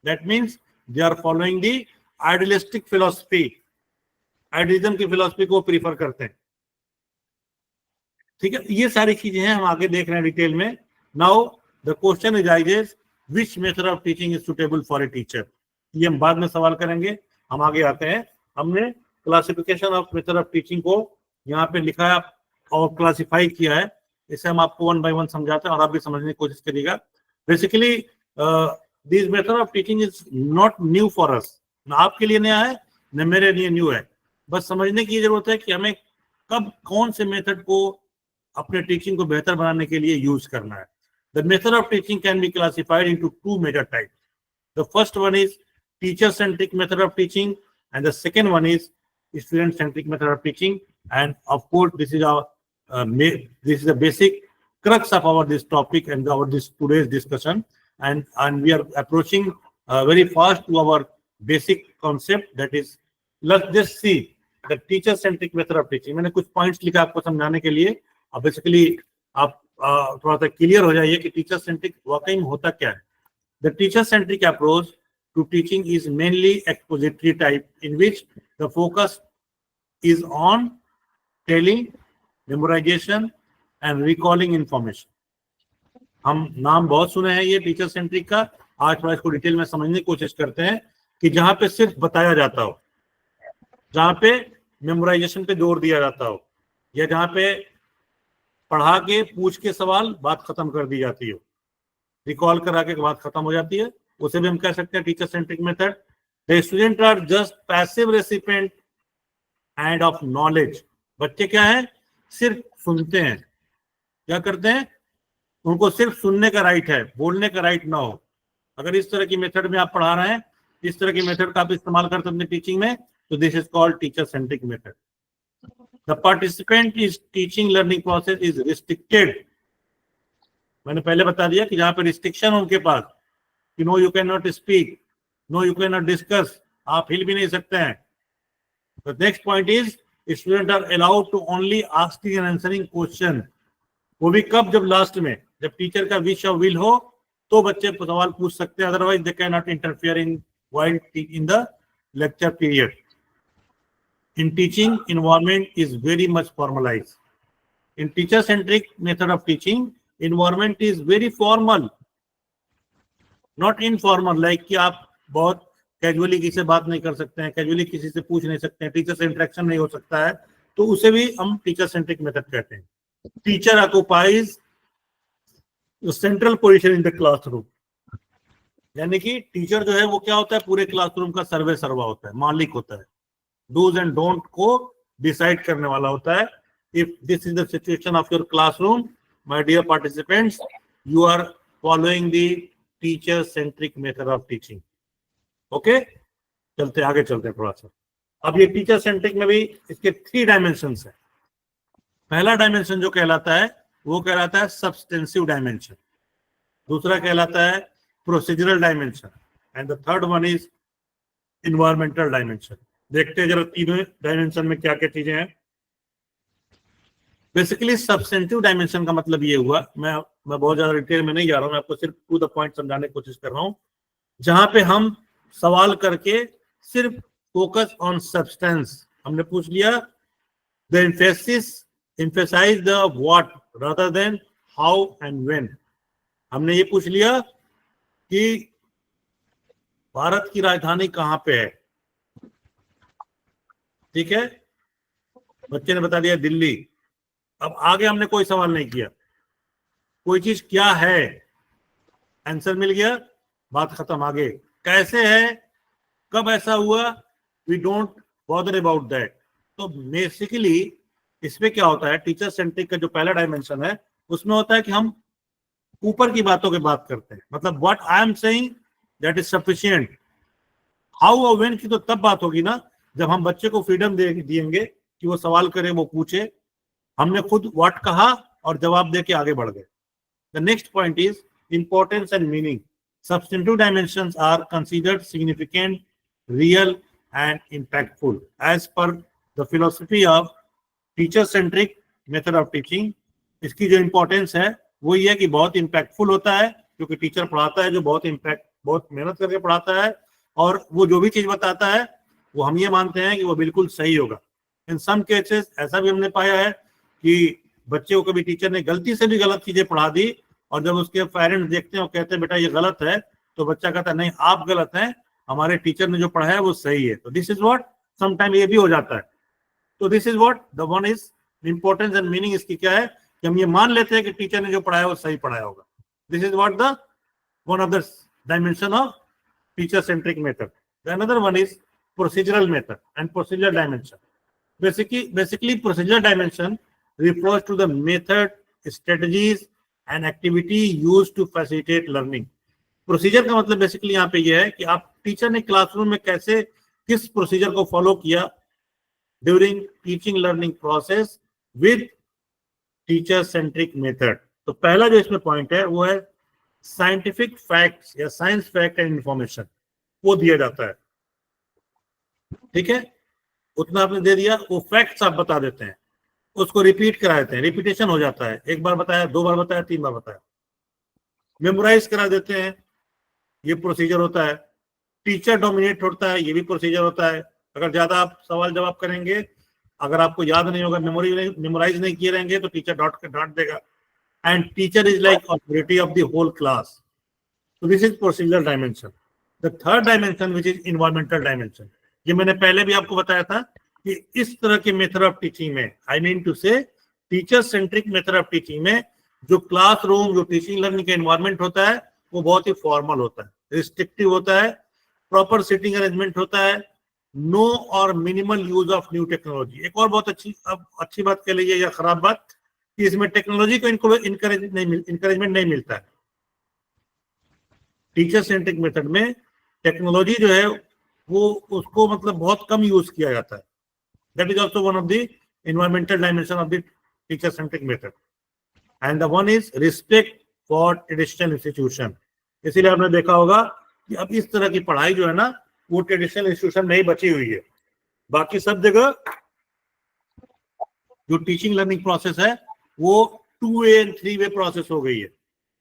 That means they are following the idealistic philosophy, idealism की फिलोसफी को प्रीफर करते हैं। ठीक है, ये सारी चीजें हैं, हम आगे देख रहे हैं डिटेल में। Now the question is which method of teaching is suitable for a teacher, ये हम बाद में सवाल करेंगे। हम आगे आते हैं। हमने classification of method of teaching को यहाँ पे लिखा है और क्लासिफाई किया है। इसे हम आपको वन बाय वन समझाते हैं और आप भी समझने की कोशिश करिएगा। Basically this method of teaching is not new for us, ना आपके लिए नया है न मेरे लिए न्यू है। बस समझने की जरूरत है कि हमें कब कौन से मेथड को अपने टीचिंग को बेहतर बनाने के लिए यूज करना है। The method of teaching can be classified into two major types. The first one is teacher centric method of teaching and the second one is student centric method of teaching. And of course this is our this is the basic crux of our this topic and our this today's discussion, and we are approaching very fast to our basic concept, that is, let's just see the teacher centric method of teaching. मैंने कुछ points लिखा आपको समझाने के लिए। अब basically आप थोड़ा सा क्लियर हो जाइए कि टीचर सेंट्रिक वाकई में होता क्या है। The teacher centric approach to teaching is mainly expository type, in which the focus is on telling, memorization and recalling information. हम नाम बहुत सुने हैं ये टीचर सेंट्रिक का। आज थोड़ा इसको डिटेल में समझने की कोशिश करते हैं कि जहां पे सिर्फ बताया जाता हो, जहां पे मेमोराइजेशन पे जोर दिया जाता हो, या जहां पे पढ़ा के पूछ के सवाल बात खत्म कर दी जाती हो, रिकॉल करा के बात खत्म हो जाती है, उसे भी हम कह सकते हैं teacher centric method. The student are just passive recipient and of knowledge. बच्चे क्या है, सिर्फ सुनते हैं। क्या करते हैं, उनको सिर्फ सुनने का राइट है, बोलने का राइट ना हो। अगर इस तरह की मेथड में आप पढ़ा रहे हैं, इस तरह की मेथड का आप इस्तेमाल करते हैं अपनी टीचिंग में, तो this is called teacher centric method. The participant is teaching learning process is restricted. मैंने पहले बता दिया कि जहां पर रिस्ट्रिक्शन उनके पास कि no you can not speak, no you can not discuss, आप हिल भी नहीं सकते हैं। The next point is student are allowed to only asking and answering question. वो भी कब, जब लास्ट में, जब टीचर का विश और विल हो तो बच्चे सवाल पूछ सकते हैं, otherwise they can not interfere in the lecture period. In teaching environment is very much formalized. In teacher centric method of teaching, environment is very formal, not informal, like कि आप बहुत कैजुअली किसी से बात नहीं कर सकते हैं, कैजुअली किसी से पूछ नहीं सकते हैं, टीचर से इंटरेक्शन नहीं हो सकता है, तो उसे भी हम टीचर सेंट्रिक मेथड कहते हैं। Teacher occupies central position in the classroom, यानी कि टीचर जो है वो क्या होता है, पूरे क्लासरूम का सर्वे सर्वा होता है, मालिक होता है, डूज एंड डोंट को डिसाइड करने वाला होता है। If this is the situation of your classroom, my dear participants, you are following the teacher centric method of teaching. Okay, चलते आगे चलते हैं थोड़ा सा। अब ये टीचर सेंट्रिक में भी इसके 3 डायमेंशंस है। पहला डायमेंशन जो कहलाता है वो कहलाता है सब्सटेंसिव डायमेंशन, दूसरा कहलाता है procedural dimension, and the third one is environmental dimension. देखते हैं जरा तीनों डायमेंशन में क्या क्या चीजें हैं। बेसिकली सब्सटेंटिव डायमेंशन का मतलब ये हुआ, मैं बहुत ज्यादा डिटेल में नहीं जा रहा हूं, मैं आपको सिर्फ टू द पॉइंट समझाने की कोशिश कर रहा हूं, जहां पे हम सवाल करके सिर्फ फोकस ऑन सब्सटेंस। हमने पूछ लिया the emphasize the what rather than how and when. हमने ये पूछ लिया कि भारत की राजधानी कहां पे है, ठीक है, बच्चे ने बता दिया दिल्ली। अब आगे हमने कोई सवाल नहीं किया, कोई चीज क्या है, आंसर मिल गया, बात खत्म। आगे कैसे है, कब ऐसा हुआ, we don't bother about that. तो बेसिकली इसमें क्या होता है, टीचर सेंट्रिक का जो पहला डायमेंशन है उसमें होता है कि हम ऊपर की बातों की बात करते हैं, मतलब what I am saying that is sufficient. How और व्हेन की तो तब बात होगी ना जब हम बच्चे को फ्रीडम देंगे कि वो सवाल करे, वो पूछे। हमने खुद व्हाट कहा और जवाब दे के आगे बढ़ गए। The next point is importance and meaning. Substantive dimensions are considered significant, real, and impactful. As per the philosophy of teacher-centric method of teaching, इसकी जो इम्पोर्टेंस है वो ये है कि बहुत इम्पैक्टफुल होता है, क्योंकि टीचर पढ़ाता है जो बहुत मेहनत करके पढ़ाता है, और वो जो भी चीज बताता है वो हम ये मानते हैं कि वो बिल्कुल सही होगा। इन सम केसेस ऐसा भी हमने पाया है कि बच्चे को कभी टीचर ने गलती से भी गलत चीजें पढ़ा दी, और जब उसके पेरेंट्स देखते हैं और कहते हैं बेटा ये गलत है, तो बच्चा कहता है नहीं आप गलत हैं, हमारे टीचर ने जो पढ़ाया वो सही है। तो दिस इज व्हाट, समटाइम ये भी हो जाता है। तो this is what the one is importance and meaning इसकी क्या है कि हम ये मान लेते हैं कि टीचर ने जो पढ़ाया वो सही पढ़ाया होगा। This is what the one of the dimension of teacher centric method. The another one is procedural method and procedural dimension. Basically procedural dimension refers to the method, strategies and activity used to facilitate learning. Procedure का मतलब basically यहाँ पे ये है कि आप teacher ने classroom में कैसे किस प्रोसीजर को फॉलो किया during teaching learning process with teacher centric method. तो पहला जो इसमें पॉइंट है वो है साइंटिफिक फैक्ट्स या साइंस फैक्ट एंड इंफॉर्मेशन, वो दिया जाता है। ठीक है, उतना आपने दे दिया, वो फैक्ट्स आप बता देते हैं, उसको रिपीट करा देते हैं, रिपीटेशन हो जाता है, एक बार बताया, दो बार बताया, तीन बार बताया, मेमोराइज करा देते हैं, ये प्रोसीजर होता है। टीचर डोमिनेट होता है, ये भी प्रोसीजर होता है। अगर ज्यादा आप सवाल जवाब करेंगे, अगर आपको याद नहीं होगा, मेमोराइज नहीं किए रहेंगे तो टीचर डांट देगा। And teacher is like authority of the whole class. So this is procedural dimension. The third dimension which is environmental dimension. ये मैंने पहले भी आपको बताया था कि इस तरह के मेथड ऑफ टीचिंग में, आई मीन टू से teacher centric method of teaching में, जो क्लासरूम, जो टीचिंग लर्निंग का एनवायरनमेंट होता है वो बहुत ही फॉर्मल होता है, रिस्ट्रिक्टिव होता है, प्रॉपर सिटिंग अरेंजमेंट होता है, नो और minimal use of new technology. एक और बहुत अच्छी बात कह लीजिए या खराब बात कि इसमें टेक्नोलॉजी को इंकरेजमेंट नहीं मिलता है। टीचर सेंट्रिक मेथड में टेक्नोलॉजी जो है वो उसको मतलब बहुत कम यूज किया जाता है। That is also one of the environmental dimension of the teacher centric method. And the one is respect for traditional institution. इसीलिए आपने देखा होगा कि अब इस तरह की पढ़ाई जो है ना वो ट्रेडिशनल इंस्टीट्यूशन में ही बची हुई है। बाकी सब जगह जो टीचिंग लर्निंग प्रोसेस है वो 2 वे एंड 3 वे प्रोसेस हो गई है,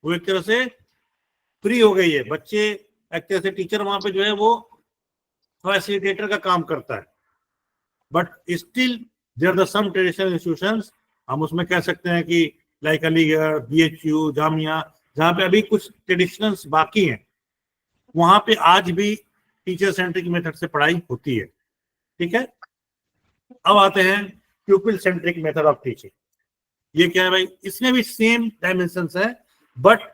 वो एक तरह से फ्री हो गई है। बच्चे एक तरह से, टीचर वहां पे जो है वो फैसिलिटेटर का काम करता है, but still there are some traditional institutions, हम उसमें कह सकते हैं कि लाइक अलीगढ़, BHU, जामिया, जहाँ पे अभी कुछ ट्रेडिशनल्स बाकी हैं, वहां पे आज भी टीचर सेंट्रिक मेथड से पढ़ाई होती है। ठीक है, अब आते हैं प्यूपिल सेंट्रिक मेथड ऑफ टीचिंग। ये क्या है भाई, इसमें भी सेम डायमेंशंस है, but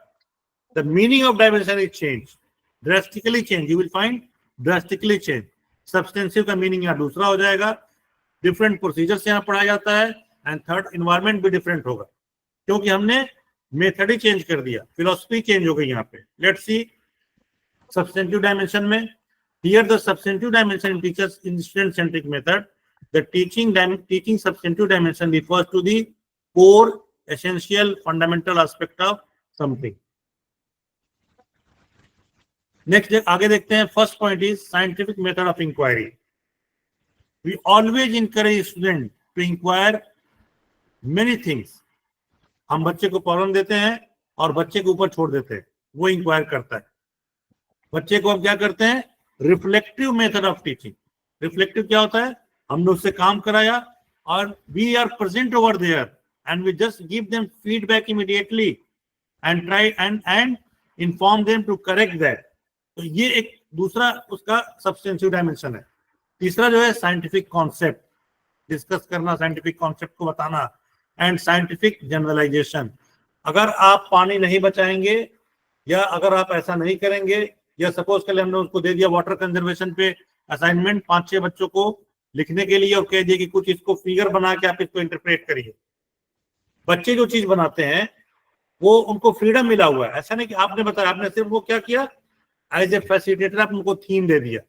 the meaning of dimension is changed, drastically change, you will find drastically change। substantive का meaning यहाँ दूसरा हो जाएगा, different procedures यहाँ पढ़ाया जाता है, and third environment भी different होगा, क्योंकि हमने मेथड ही चेंज कर दिया, फिलोसफी चेंज हो गई यहाँ पे। लेट्स सी substantive dimension में, here the substantive dimension in teachers in student centric method, the teaching substantive dimension refers to the core, essential, fundamental aspect of something। Next आगे देखते हैं। First point is scientific method of inquiry. We always encourage student to inquire many things. हम बच्चे को problem देते हैं और बच्चे के ऊपर छोड़ देते हैं, वो इंक्वायर करता है। बच्चे को हम क्या करते हैं, reflective method of teaching. Reflective क्या होता है, हमने उससे काम कराया और we are present over there and we just give them feedback immediately and try and inform them to correct that. तो ये एक दूसरा उसका सब्सटेंसिव डायमेंशन है। तीसरा जो है साइंटिफिक कॉन्सेप्ट, डिस्कस करना, साइंटिफिक कॉन्सेप्ट को बताना, एंड साइंटिफिक जनरलाइजेशन। अगर आप पानी नहीं बचाएंगे या अगर आप ऐसा नहीं करेंगे, या सपोज कर ले हमने उसको दे दिया वाटर कंजर्वेशन पे असाइनमेंट 5-6 बच्चों को लिखने के लिए और कह दिया कि कुछ इसको फिगर बना के आप इसको इंटरप्रेट करिए। बच्चे जो चीज बनाते हैं वो उनको फ्रीडम मिला हुआ है, ऐसा नहीं कि आपने बताया, आपने सिर्फ वो क्या किया, एज ए फैसिलिटेटर आप उनको थीम दे दिया।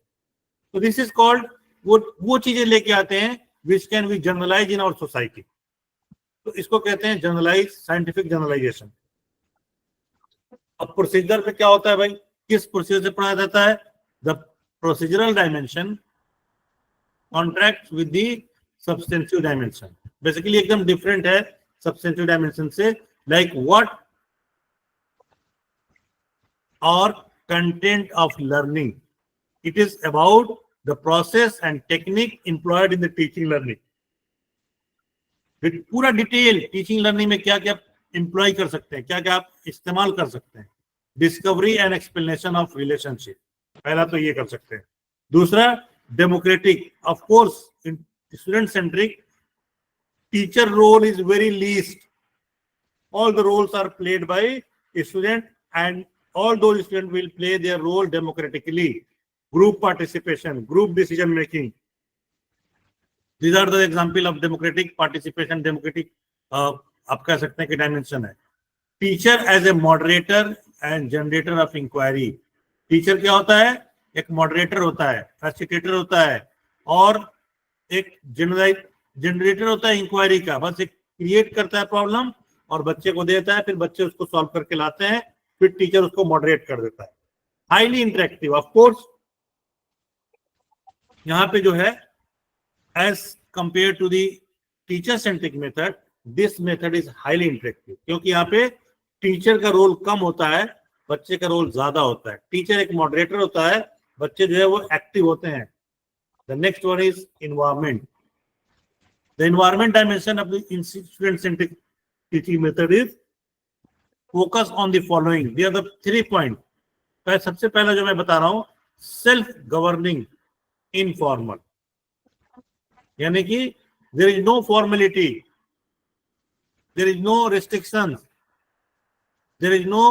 तो दिस इज कॉल्ड, वो चीजें लेके आते हैं which can be generalise in our society. तो इसको कहते हैं जनरलाइज, साइंटिफिक जनरलाइजेशन। अब प्रोसीजर पे क्या होता है भाई, किस प्रोसीजर से पढ़ाया जाता है, the procedural dimension contract with the substantive dimension. Basically एकदम डिफरेंट है सब्सटेंसिव डायमेंशन से, लाइक व्हाट और content of learning. It is about the process and technique employed in the teaching learning. with पूरा detail teaching learning में क्या क्या employ कर सकते हैं, क्या क्या आप इस्तेमाल कर सकते हैं। Discovery and explanation of relationship. पहला तो ये कर सकते हैं। दूसरा, democratic, of course student centric, teacher role is very least, all the roles are played by a student and all those students will play their role democratically. Group participation, group decision making, these are the example of democratic participation, democratic आप कह सकते हैं कि dimension है। Teacher as a moderator and generator of inquiry, teacher क्या होता है? एक मॉडरेटर होता है, फैसिलिटेटर होता है और एक जनरेटर होता है इंक्वायरी का। बस एक क्रिएट करता है प्रॉब्लम और बच्चे को देता है, फिर बच्चे उसको सॉल्व करके लाते हैं, फिर टीचर उसको मॉडरेट कर देता है। हाईली इंटरेक्टिव, ऑफ कोर्स यहाँ पे जो है as compare to the teacher centric method, this method is highly interactive, क्योंकि यहाँ पे टीचर का रोल कम होता है, बच्चे का रोल ज्यादा होता है। टीचर एक मॉडरेटर होता है, बच्चे जो है वो एक्टिव होते हैं। The next one is environment. The environment dimension of the student centric teaching method is focus on the following. They are the 3 points. सबसे पहला जो मैं बता रहा हूं, सेल्फ गवर्निंग इनफॉर्मल, यानी कि there is no formality, there is no restrictions, there is no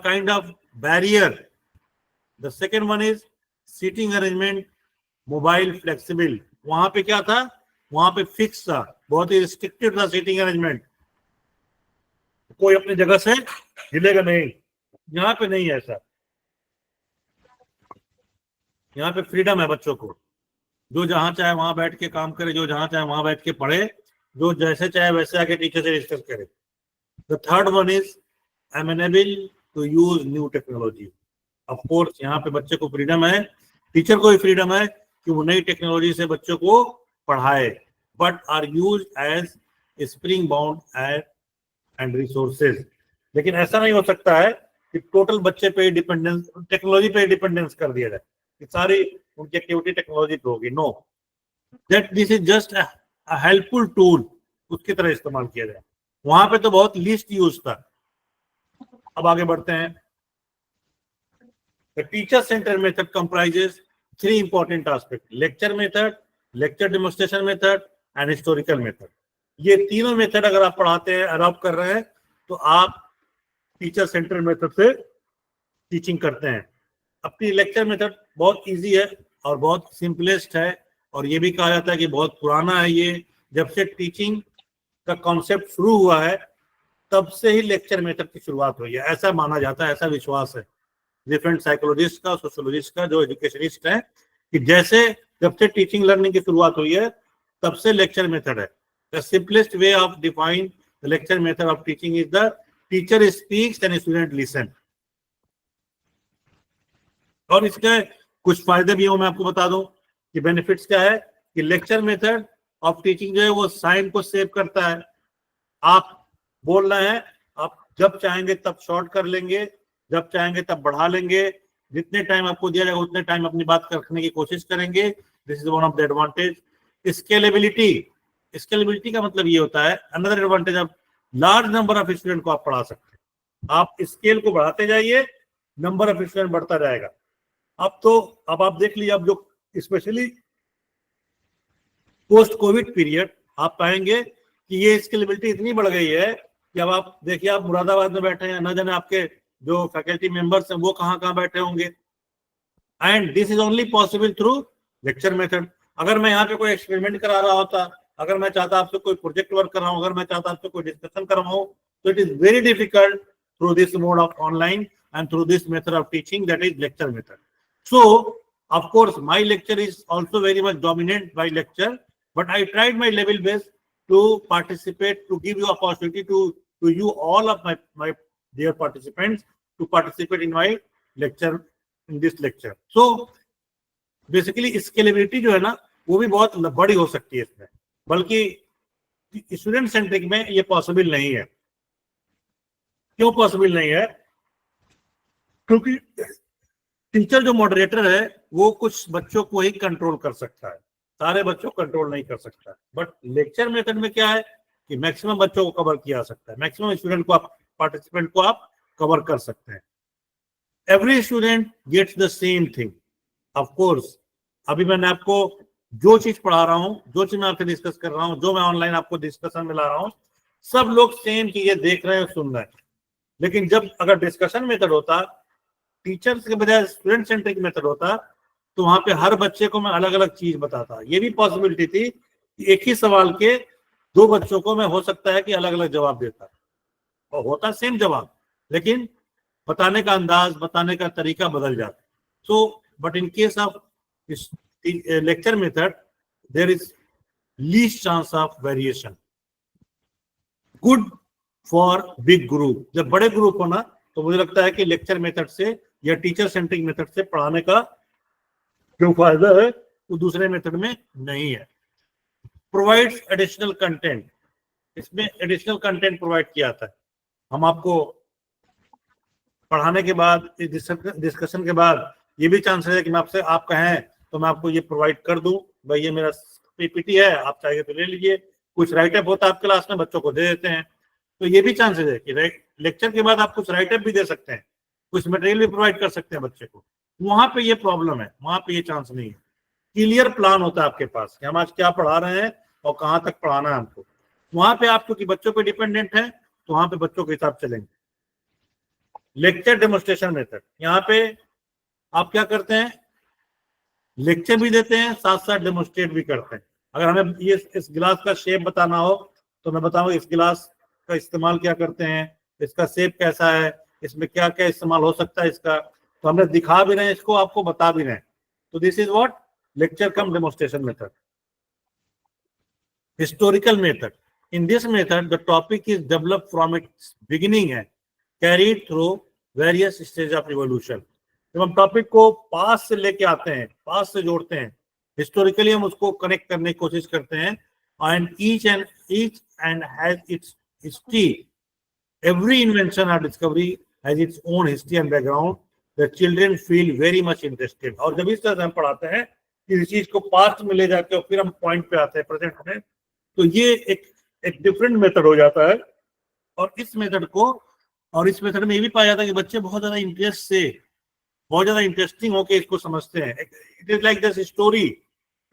kind of barrier. The second one is seating arrangement, mobile flexible. वहां पे क्या था? वहां पे फिक्स था, बहुत ही रिस्ट्रिक्टेड था सीटिंग अरेंजमेंट, कोई अपनी जगह से हिलेगा नहीं। यहाँ पे नहीं है ऐसा, यहाँ पे फ्रीडम है बच्चों को, जो जहां चाहे वहां बैठ के काम करे, जो जहां चाहे वहां बैठ के पढ़े, जो जैसे चाहे वैसे आके टीचर से डिस्कस करे। The third one is amenable to use new technology. Of course यहाँ पे बच्चे को फ्रीडम है, टीचर को भी फ्रीडम है कि वो नई टेक्नोलॉजी से बच्चों को पढ़ाए, but are use as spring bound and resources. लेकिन ऐसा नहीं हो सकता है कि टोटल बच्चे पे डिपेंडेंस, टेक्नोलॉजी पे डिपेंडेंस कर दिया जाए कि सारी उनकी एक्टिविटी टेक्नोलॉजी पे होगी। No, that this is just a helpful tool, उसकी तरह इस्तेमाल किया जाए। वहां पे तो बहुत लीस्ट यूज था। अब आगे बढ़ते हैं। The teacher centre method comprises 3 important aspect: lecture method, lecture demonstration method and historical method. ये तीनों मेथड अगर आप पढ़ाते हैं, अडॉप्ट कर रहे हैं, तो आप टीचर सेंटर मेथड से टीचिंग करते हैं। अपनी लेक्चर मेथड बहुत इजी है और बहुत सिंपलेस्ट है, और ये भी कहा जाता है कि बहुत पुराना है। ये जब से टीचिंग का कॉन्सेप्ट शुरू हुआ है तब से ही लेक्चर मेथड की शुरुआत हुई है, ऐसा माना जाता है, ऐसा विश्वास है डिफरेंट साइकोलॉजिस्ट का, सोशियोलॉजिस्ट का, जो एजुकेशनिस्ट है, कि जैसे जब से टीचिंग लर्निंग की शुरुआत हुई है तब से लेक्चर मेथड है। The simplest way of define the lecture method of teaching is the teacher speaks and student listen. और इसके कुछ फायदे भी हो, मैं आपको बता दूं कि बेनिफिट्स क्या है। कि लेक्चर मेथड ऑफ टीचिंग जो है वो साइन को सेव करता है। आप बोल रहे हैं, आप जब चाहेंगे तब शॉर्ट कर लेंगे, जब चाहेंगे तब बढ़ा लेंगे, जितने टाइम आपको दिया जाएगा उतने टाइम अपनी बात रखने की कोशिश करेंगे। This is one of the advantage. Scalability का मतलब ये होता है, another advantage of large number of student को आप पढ़ा सकते हैं। आप स्केल को बढ़ाते जाइए, नंबर ऑफ स्टूडेंट बढ़ता जाएगा। अब आप देख लीजिए, अब जो स्पेशली पोस्ट कोविड पीरियड, आप पाएंगे कि ये स्केलेबिलिटी इतनी बढ़ गई है कि अब आप देखिए, आप मुरादाबाद में बैठे हैं, न जाने आपके जो फैकल्टी मेंबर्स हैं वो कहाँ कहाँ बैठे होंगे। And this is only possible through lecture method. अगर मैं यहाँ पे कोई एक्सपेरिमेंट करा रहा होता, अगर मैं चाहता आपसे कोई प्रोजेक्ट वर्क कर रहा हूँ, अगर मैं चाहता आपसे कोई डिस्कशन कर रहा हूँ, तो it is very difficult through this mode of online and through this method of teaching, that is lecture method. So of course my lecture is also very much dominate by lecture, but I tried my level best to participate, to give you opportunity to you all of my dear participants to participate in my lecture, in this lecture. So basically scalability जो है ना वो भी बहुत बड़ी हो सकती है इसमें, बल्कि स्टूडेंट सेंट्रिक में ये पॉसिबल नहीं है। क्यों पॉसिबल नहीं है? क्योंकि टीचर जो मॉडरेटर है वो कुछ बच्चों को ही कंट्रोल कर सकता है, सारे बच्चों को कंट्रोल नहीं कर सकता। बट लेक्चर मेथड में क्या है कि मैक्सिमम बच्चों को कवर किया जा सकता है, मैक्सिमम स्टूडेंट को आप, पार्टिसिपेंट को आप कवर कर सकते हैं। every student gets the same thing. Of course, अभी मैंने आपको जो चीज पढ़ा रहा हूँ, जो चीज मैं आपसे डिस्कस कर रहा हूँ, जो मैं ऑनलाइन आपको डिस्कशन में ला रहा हूँ, सब लोग सेम चीजें देख रहे हैं, सुन रहे हैं. लेकिन जब अगर डिस्कशन मेथड होता, टीचर्स के बजाय स्टूडेंट सेंट्रिक मेथड होता, तो वहां पे हर बच्चे को मैं अलग अलग चीज बताता. ये भी पॉसिबिलिटी थी कि एक ही सवाल के दो बच्चों को मैं हो सकता है कि अलग अलग जवाब देता, और होता सेम जवाब, लेकिन बताने का अंदाज, बताने का तरीका बदल जाता. So but in case of lecture method, there is least chance of variation. Good for big group. जब बड़े ग्रुप होना, तो मुझे लगता है कि लेक्चर मेथड से या टीचर सेंट्रिक मेथड से पढ़ाने का जो फायदा है वो दूसरे मेथड में नहीं है. Provides additional content. इसमें एडिशनल कंटेंट प्रोवाइड किया जाता है. हम आपको पढ़ाने के बाद, डिस्कशन के बाद ये भी चांस है कि मैं आपसे, आप कहें तो मैं आपको ये प्रोवाइड कर दूं, भाई ये मेरा पीपीटी है, आप चाहिए तो ले लीजिए. कुछ राइटअप होता है आपके क्लास में, बच्चों को दे देते हैं. तो ये भी चांसेस है कि लेक्चर के बाद आप कुछ राइटअप भी दे सकते हैं, कुछ मटेरियल भी प्रोवाइड कर सकते हैं बच्चे को. वहां पे ये प्रॉब्लम है, वहां पे ये चांस नहीं है. क्लियर प्लान होता है आपके पास कि हम आज क्या पढ़ा रहे हैं और कहाँ तक पढ़ाना है हमको. वहां पे आप क्योंकि बच्चों पे डिपेंडेंट है, तो वहां पे बच्चों के हिसाब चलेंगे. लेक्चर डेमोन्स्ट्रेशन मेथड, यहाँ पे आप क्या करते हैं, लेक्चर भी देते हैं, साथ साथ डेमोन्स्ट्रेट भी करते हैं. अगर हमें ये इस गिलास का शेप बताना हो, तो मैं बताऊंगा इस गिलास का इस्तेमाल क्या करते हैं, इसका शेप कैसा है, इसमें क्या क्या इस्तेमाल हो सकता है इसका, तो हमने दिखा भी रहे हैं इसको, आपको बता भी रहे हैं. तो this is what lecture cum demonstration method. Historical method. In this method the topic is developed from its beginning है, carried through various stage of revolution. जब हम टॉपिक को पास से लेके आते हैं, पास से जोड़ते हैं, हिस्टोरिकली हम उसको कनेक्ट करने की कोशिश करते हैं. And each and has its history. Every invention और discovery has its own history and background. The children feel very much interested. और जब इस तरह से हम पढ़ाते हैं कि इस चीज को पास्ट में ले जाके और फिर हम पॉइंट पे आते हैं प्रेजेंट में, तो ये एक डिफरेंट मेथड हो जाता है. और इस मेथड में ये भी पाया जाता है कि बच्चे बहुत ज्यादा इंटरेस्ट से, बहुत ज्यादा इंटरेस्टिंग होकर इसको समझते हैं. It is like this story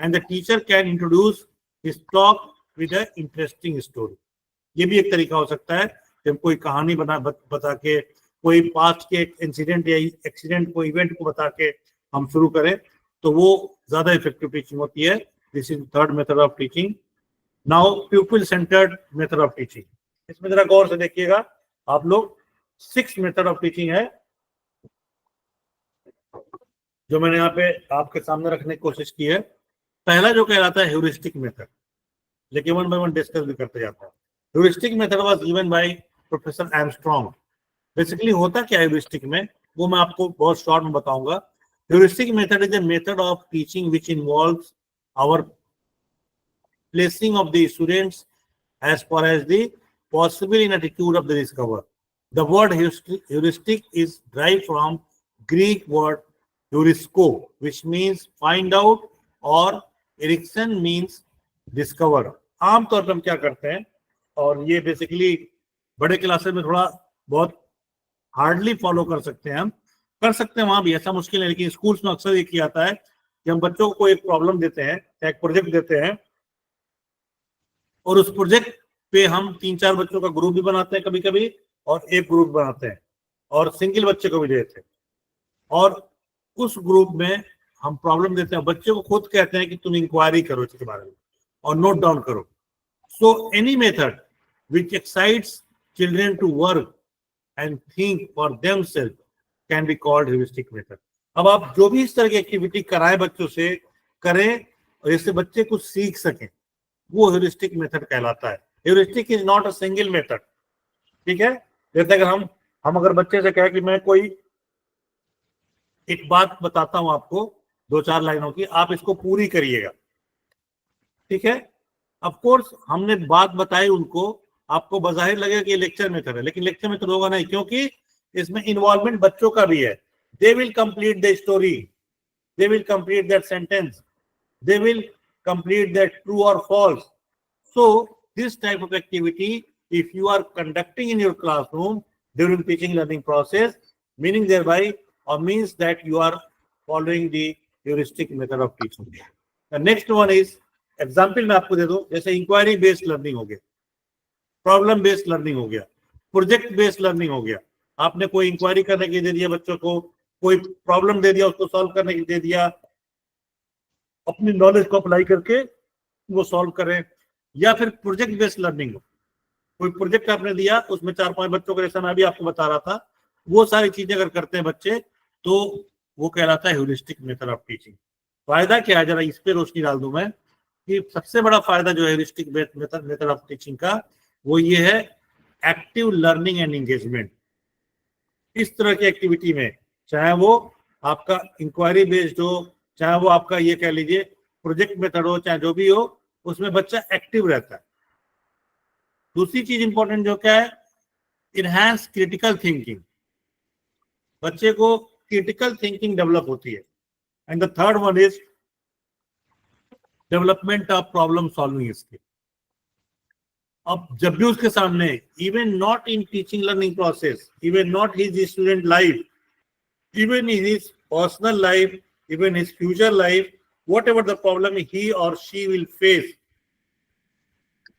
and the teacher can introduce his talk with a interesting story. ये भी एक तरीका हो सकता है कि हम कोई कहानी बता के, कोई पास्ट के इंसिडेंट या एक्सीडेंट को, इवेंट को बता के हम शुरू करें, तो वो ज्यादा इफेक्टिव टीचिंग होती है. This is third method of teaching. Now प्यूपिल centred method of teaching. इसमें जरा गौर से देखिएगा आप लोग. 6 मेथड ऑफ टीचिंग है जो मैंने यहाँ पे आपके सामने रखने की कोशिश की है. पहला जो कहलाता है ह्यूरिस्टिक मेथड, लेकिन वन बाय वन डिस्कस भी करते जाता है. Heuristic method was given by professor Armstrong. Basically होता क्या है ह्यूरिस्टिक में, वो मैं आपको बहुत शॉर्ट में बताऊंगा. Heuristic method is a method of teaching which involves our placing of the students as far as the possible in attitude of the discover. The word heuristic is derived from Greek word heurisko, which means find out, और Erikson means discover. आमतौर पर हम क्या करते हैं, और ये basically बड़े क्लासेस में थोड़ा बहुत हार्डली फॉलो कर सकते हैं, हम कर सकते हैं वहां भी, ऐसा मुश्किल है. लेकिन स्कूल्स में अक्सर ये किया जाता है कि हम बच्चों को एक प्रॉब्लम देते हैं, एक प्रोजेक्ट देते हैं, और उस प्रोजेक्ट पे हम 3-4 बच्चों का ग्रुप भी बनाते हैं कभी कभी, और एक ग्रुप बनाते हैं, और सिंगल बच्चे को भी देते हैं, और उस ग्रुप में हम प्रॉब्लम देते हैं. बच्चे को खुद कहते हैं कि तुम इंक्वायरी करो इसके बारे में और नोट डाउन करो. So any method which excites children to work and think for themselves can be called heuristic method. अब आप जो भी इस तरह की एक्टिविटी कराएं बच्चों से, करें और इससे बच्चे कुछ सीख सकें, वो ह्यूरिस्टिक मेथड कहलाता है. Heuristic is not a single method. ठीक है, जैसे अगर हम अगर बच्चे से कहें कि मैं कोई एक बात बताता हूं आपको 2-4 लाइनों की, आप इसको पूरी करिएगा. ठीक है, ऑफ कोर्स हमने बात बताई उनको, आपको बजाहिर लगेगा कि ये लेक्चर मेथड है, लेकिन लेक्चर मेथड होगा नहीं, क्योंकि इसमें इन्वॉल्वमेंट बच्चों का भी है. They will complete the story, they will complete that sentence, they will complete that true or false. So this type of activity, if you are conducting in your classroom during teaching learning process, meaning thereby or means that you are following the heuristic method of teaching. The next one is example मैं आपको दे दूं, जैसे inquiry based learning हो गया, problem based learning हो गया, project based learning हो गया. आपने कोई इंक्वायरी करने के दे दिया बच्चों को, कोई प्रॉब्लम दे दिया, उसको सॉल्व करने के दे दिया, अपनी नॉलेज को अप्लाई करके वो सॉल्व करें. या फिर प्रोजेक्ट बेस्ड लर्निंग हो, कोई प्रोजेक्ट आपने दिया, उसमें 4-5 बच्चों को, जैसा मैं भी आपको बता रहा था, वो सारी चीजें अगर करते हैं बच्चे तो वो कहलाता है ह्यूरिस्टिक मेथड ऑफ टीचिंग. फायदा क्या है, जरा इस पे रोशनी डाल दूं मैं कि सबसे बड़ा फायदा जो है ह्यूरिस्टिक मेथड ऑफ टीचिंग का, वो ये है एक्टिव लर्निंग एंड एंगेजमेंट. इस तरह की एक्टिविटी में, चाहे वो आपका इंक्वायरी बेस्ड हो, चाहे वो आपका ये कह लीजिए प्रोजेक्ट मेथड हो, चाहे जो भी हो, उसमें बच्चा एक्टिव रहता है. दूसरी चीज इंपॉर्टेंट जो क्या है, इनहैंस क्रिटिकल थिंकिंग. बच्चे को क्रिटिकल थिंकिंग डेवलप होती है. And the third one is development of problem solving skill. अब जब भी उसके सामने, even not in teaching learning process, even not his student life, even in his personal life, even his future life, whatever the problem he or she will face,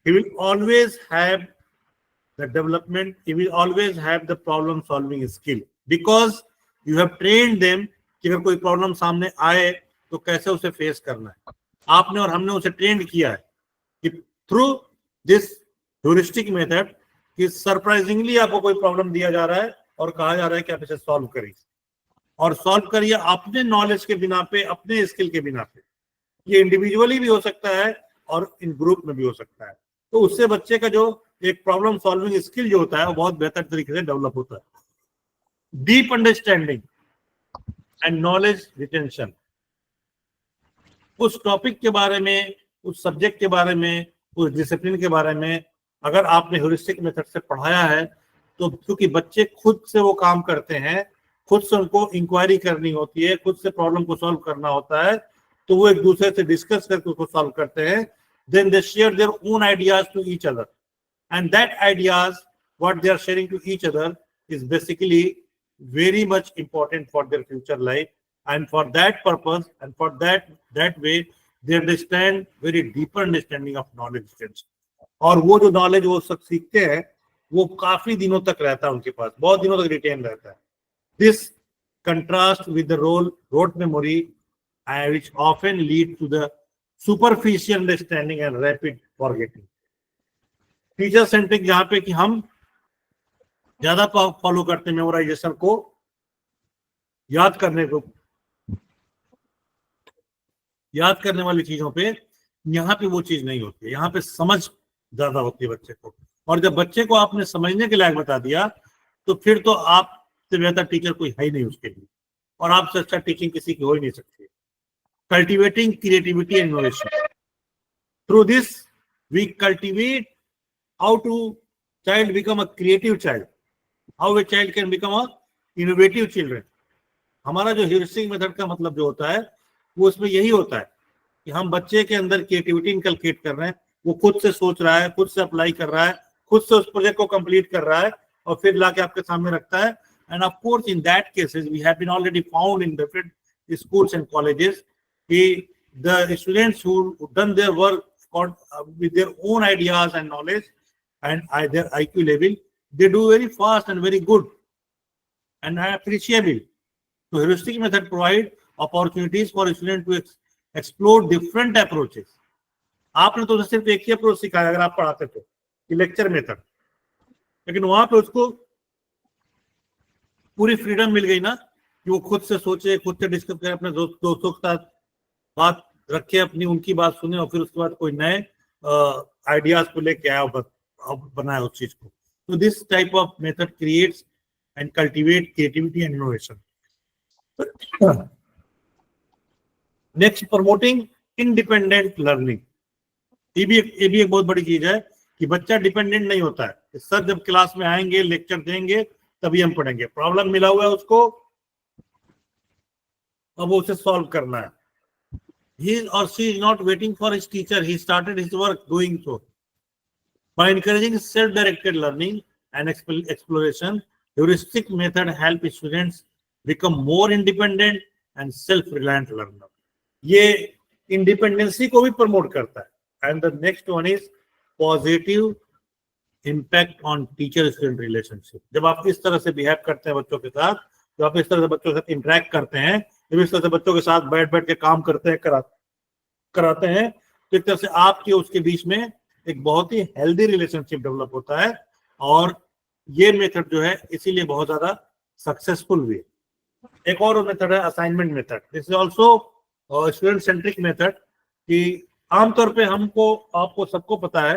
he will always have the development, he will always have the problem solving skill, because you have trained them कि अगर कोई problem सामने आए तो कैसे उसे face करना है. आपने और हमने उसे ट्रेंड किया है कि थ्रू दिस ह्यूरिस्टिक मेथड कि सरप्राइजिंगली आपको कोई प्रॉब्लम दिया जा रहा है और कहा जा रहा है कि आप इसे सॉल्व करिए, और सॉल्व करिए अपने नॉलेज के बिना पे, अपने स्किल के बिना पे. ये इंडिविजुअली भी हो सकता है और इन ग्रुप में भी हो सकता है. तो उससे बच्चे का जो एक प्रॉब्लम सॉल्विंग स्किल जो होता है वो बहुत बेहतर तरीके से डेवलप होता है. Deep understanding and knowledge retention. उस टॉपिक के बारे में, उस सब्जेक्ट के बारे में, उस डिसिप्लिन के बारे में अगर आपने ह्यूरिस्टिक मेथड से पढ़ाया है, तो क्योंकि बच्चे खुद से वो काम करते हैं, खुद से उनको इंक्वायरी करनी होती है, खुद से प्रॉब्लम को सॉल्व करना होता है, तो वो एक दूसरे से डिस्कस करके उसको सॉल्व करते हैं. Then they share their own ideas to each other, and that ideas what they are sharing to each other is basically very much important for their future life, and for that purpose and for that way they understand very deeper understanding of knowledge. और वो जो knowledge वो सब सीखते हैं वो काफी दिनों तक रहता है उनके पास, बहुत दिनों तक रिटेन रहता है. This contrast with the rote memory, which often lead to the superficial understanding and rapid forgetting. Teacher centric, जहाँ पे कि हम ज्यादा फॉलो करते हैं मेमोराइजेशन को, याद करने वाली चीजों पे, यहाँ पे वो चीज नहीं होती है. यहाँ पे समझ ज्यादा होती है बच्चे को, और जब बच्चे को आपने समझने के लायक बता दिया तो फिर तो आपसे बेहतर टीचर कोई है ही नहीं उसके लिए, और आपसे अच्छा टीचिंग किसी की हो ही नहीं सकती. Cultivating creativity and innovation. Through this we cultivate how to child become a creative child, how a child can become a innovative children. हमारा जो ह्यूरिस्टिक मेथड का मतलब जो होता है वो उसमें यही होता है कि हम बच्चे के अंदर क्रिएटिविटी इनकलकेट कर रहे हैं. वो खुद से सोच रहा है, खुद से अप्लाई कर रहा है, खुद से उस प्रोजेक्ट को कंप्लीट कर रहा है और फिर लाके आपके सामने रखता है. And of course in that cases we have been already found in different schools and colleges, the students who done their work with their own ideas and knowledge and their IQ level, they do very fast and very good and appreciable. So heuristic method provide opportunities for students to explore different approaches. आपने तो सिर्फ एक ही approach सिखाया अगर आप पढ़ाते थे कि लेक्चर मेथड, लेकिन वहां पे उसको पूरी फ्रीडम मिल गई ना कि वो खुद से सोचे, खुद से डिस्कस करे, अपने दोस्तों के साथ बात रखे, अपनी उनकी बात सुने और फिर उसके बाद कोई नए आइडियाज को लेके आया और बनाया उस चीज को. तो this type of method creates and cultivate creativity and innovation. Next, promoting independent learning. ये भी एक बहुत बड़ी चीज है कि बच्चा डिपेंडेंट नहीं होता है. सर जब क्लास में आएंगे, लेक्चर देंगे, तभी हम पढ़ेंगे. प्रॉब्लम मिला हुआ है उसको, अब उसे सॉल्व करना है. He or she is not waiting for his teacher. He started his work doing so. By encouraging self-directed learning and exploration, heuristic method help students become more independent and self-reliant learner. ये independency को भी promote करता है. And the next one is positive impact on teacher student relationship. जब आप इस तरह से बिहेव करते हैं बच्चों के साथ, जब आप इस तरह से बच्चों के साथ इंटरेक्ट करते हैं, जब इस तरह से बच्चों के साथ बैठ बैठ के काम करते हैं, कराते हैं, तो एक तरह से आपके उसके बीच में एक बहुत ही हेल्दी रिलेशनशिप डेवलप होता है. और ये मेथड जो है इसीलिए बहुत ज्यादा सक्सेसफुल भी है. एक और मेथड है assignment method. This is also student centric method. कि आमतौर पे हमको, आपको सबको पता है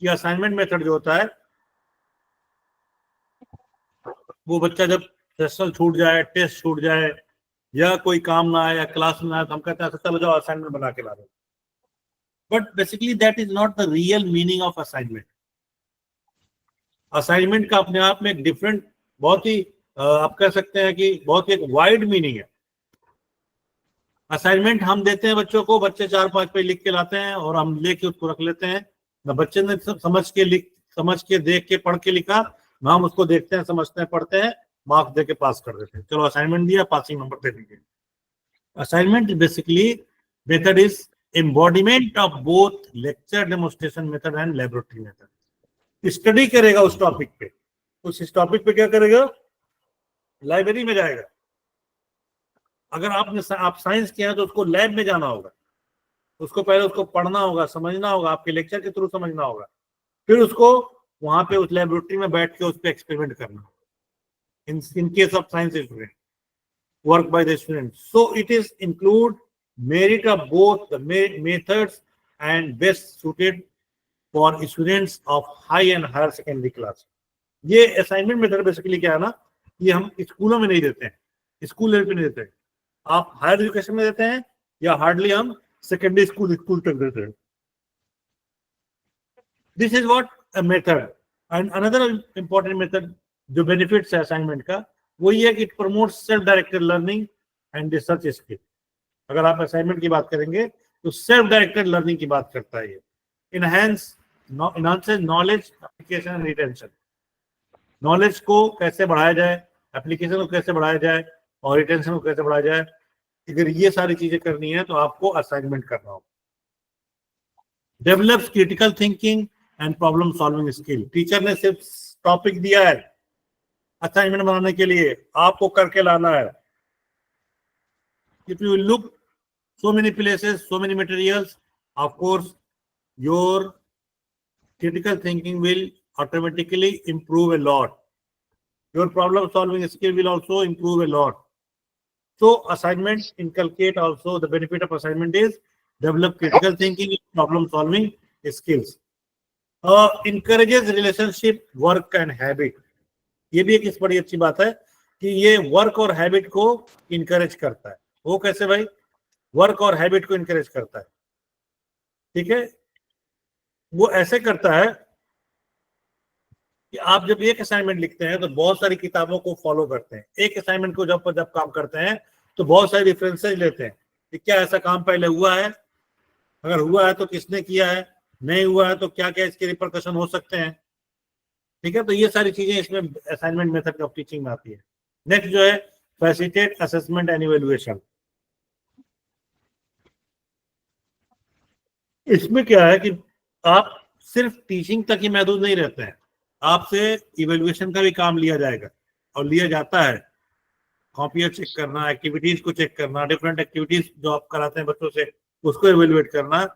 कि असाइनमेंट मेथड जो होता है, वो बच्चा जब सेशन छूट जाए, टेस्ट छूट जाए, या कोई काम ना आए या क्लास में ना आए, तो हम कहते हैं चलो जाओ असाइनमेंट बना के ला दो. But basically that is not the real meaning of assignment. Assignment का अपने आप में एक डिफरेंट, बहुत ही आप कह सकते हैं कि बहुत ही एक वाइड मीनिंग है. असाइनमेंट हम देते हैं बच्चों को, बच्चे 4-5 पेज लिख के लाते हैं और हम लेके उसको रख लेते हैं. ना बच्चे ने समझ के देख के पढ़ के लिखा, ना हम उसको देखते हैं, समझते हैं, पढ़ते हैं, मार्क्स दे के पास कर देते हैं. चलो असाइनमेंट दिया, पासिंग नंबर दे दीजिए. Assignment basically method is embodiment of both lecture demonstration method and laboratory method. Study करेगा उस टॉपिक पे, उस टॉपिक पे क्या करेगा, लाइब्रेरी में जाएगा. अगर आप साइंस किया है तो उसको लैब में जाना होगा, उसको पहले उसको पढ़ना होगा, समझना होगा, आपके लेक्चर के थ्रू समझना होगा, फिर उसको वहां पे उस लेबोरेटरी में बैठ के उस पर एक्सपेरिमेंट करना होगा. In case of science student, work by the student. So it is include merit of both the methods and best suited for students of high and higher secondary class. ये assignment method basically क्या है ना, ये हम स्कूलों में नहीं देते हैं, स्कूल लेवल पे नहीं देते हैं. आप हायर एजुकेशन में देते हैं या हार्डली हम सेकेंडरी स्कूल तक देते हैं. This is what a method. And another important method जो बेनिफिट्स है असाइनमेंट का, वो ये है कि it promotes self directed learning and research skill. अगर आप असाइनमेंट की बात करेंगे तो सेल्फ डायरेक्टेड लर्निंग की बात करता है ये. Enhances knowledge, application and retention. Knowledge को कैसे बढ़ाया जाए, एप्लीकेशन को कैसे बढ़ाया जाए और रिटेंशन को कैसे बढ़ाया जाए. अगर ये सारी चीजें करनी है तो आपको असाइनमेंट करना होगा. Develops critical thinking and problem solving skill. Teacher ने सिर्फ टॉपिक दिया है असाइनमेंट बनाने के लिए, आपको करके लाना है. If you look so many places, so many materials, of course your critical thinking will automatically improve a lot. Your problem solving skill will also improve a lot. So assignments inculcate also, the benefit of assignment is develop critical thinking, problem solving skills. Encourages relationship, work and habit. ये भी एक बड़ी अच्छी बात है कि ये work और हैबिट को इनकरेज करता है. वो कैसे भाई? वर्क और हैबिट को इनकरेज करता है. ठीक है, वो ऐसे करता है कि आप जब एक असाइनमेंट लिखते हैं तो बहुत सारी किताबों को फॉलो करते हैं. एक असाइनमेंट को जब काम करते हैं तो बहुत सारे रेफरेंसेज लेते हैं कि क्या ऐसा काम पहले हुआ है, अगर हुआ है तो किसने किया है, नहीं हुआ है तो क्या क्या इसके रिपरकशन हो सकते हैं. ठीक है, तो ये सारी चीजें इसमें असाइनमेंट मेथड ऑफ टीचिंग में आती है. नेक्स्ट जो है फैसिलिटेट असेसमेंट एंड इवैल्यूएशन. इसमें क्या है कि आप सिर्फ टीचिंग तक ही महदूद नहीं रहते हैं, आपसे इवैल्यूएशन का भी काम लिया जाएगा और लिया जाता है. कॉपियां चेक करना, एक्टिविटीज को चेक करना, डिफरेंट एक्टिविटीज जो आप कराते हैं बच्चों से उसको इवैल्यूएट करना,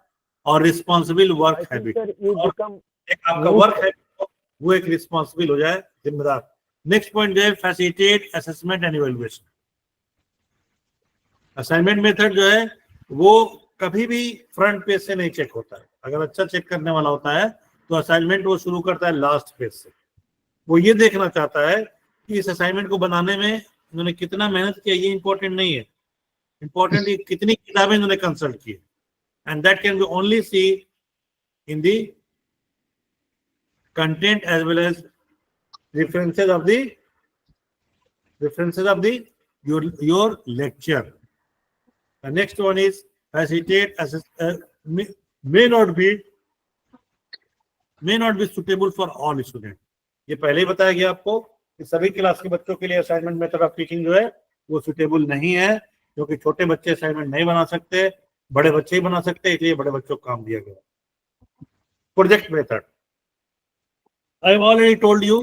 और रिस्पॉन्सिबल वर्क हैबिट. एक आपका वर्क हैबिट वो एक रिस्पॉन्सिबल हो जाए, जिम्मेदार. नेक्स्ट पॉइंट जो है facilitate assessment and evaluation. Assignment method जो है वो कभी भी फ्रंट पेज से नहीं चेक होता है. अगर अच्छा चेक करने वाला होता है तो असाइनमेंट वो शुरू करता है लास्ट पेज से. वो ये देखना चाहता है कि इस असाइनमेंट को बनाने में इन्होंने कितना मेहनत किया, ये इंपॉर्टेंट नहीं है. इंपॉर्टेंट है कितनी किताबें इन्होंने कंसल्ट की. And that can be only see in the content as well as references of the your lecture. The next one is facilitate may not be suitable for all students. ये पहले ही बताया गया आपको कि सभी क्लास के बच्चों के लिए असाइनमेंट मेथड ऑफ टीचिंग जो है वो सुटेबल नहीं है, क्योंकि छोटे बच्चे असाइनमेंट नहीं बना सकते, बड़े बच्चे ही बना सकते हैं, इसलिए बड़े बच्चों को काम दिया गया। Project method, I have already told you,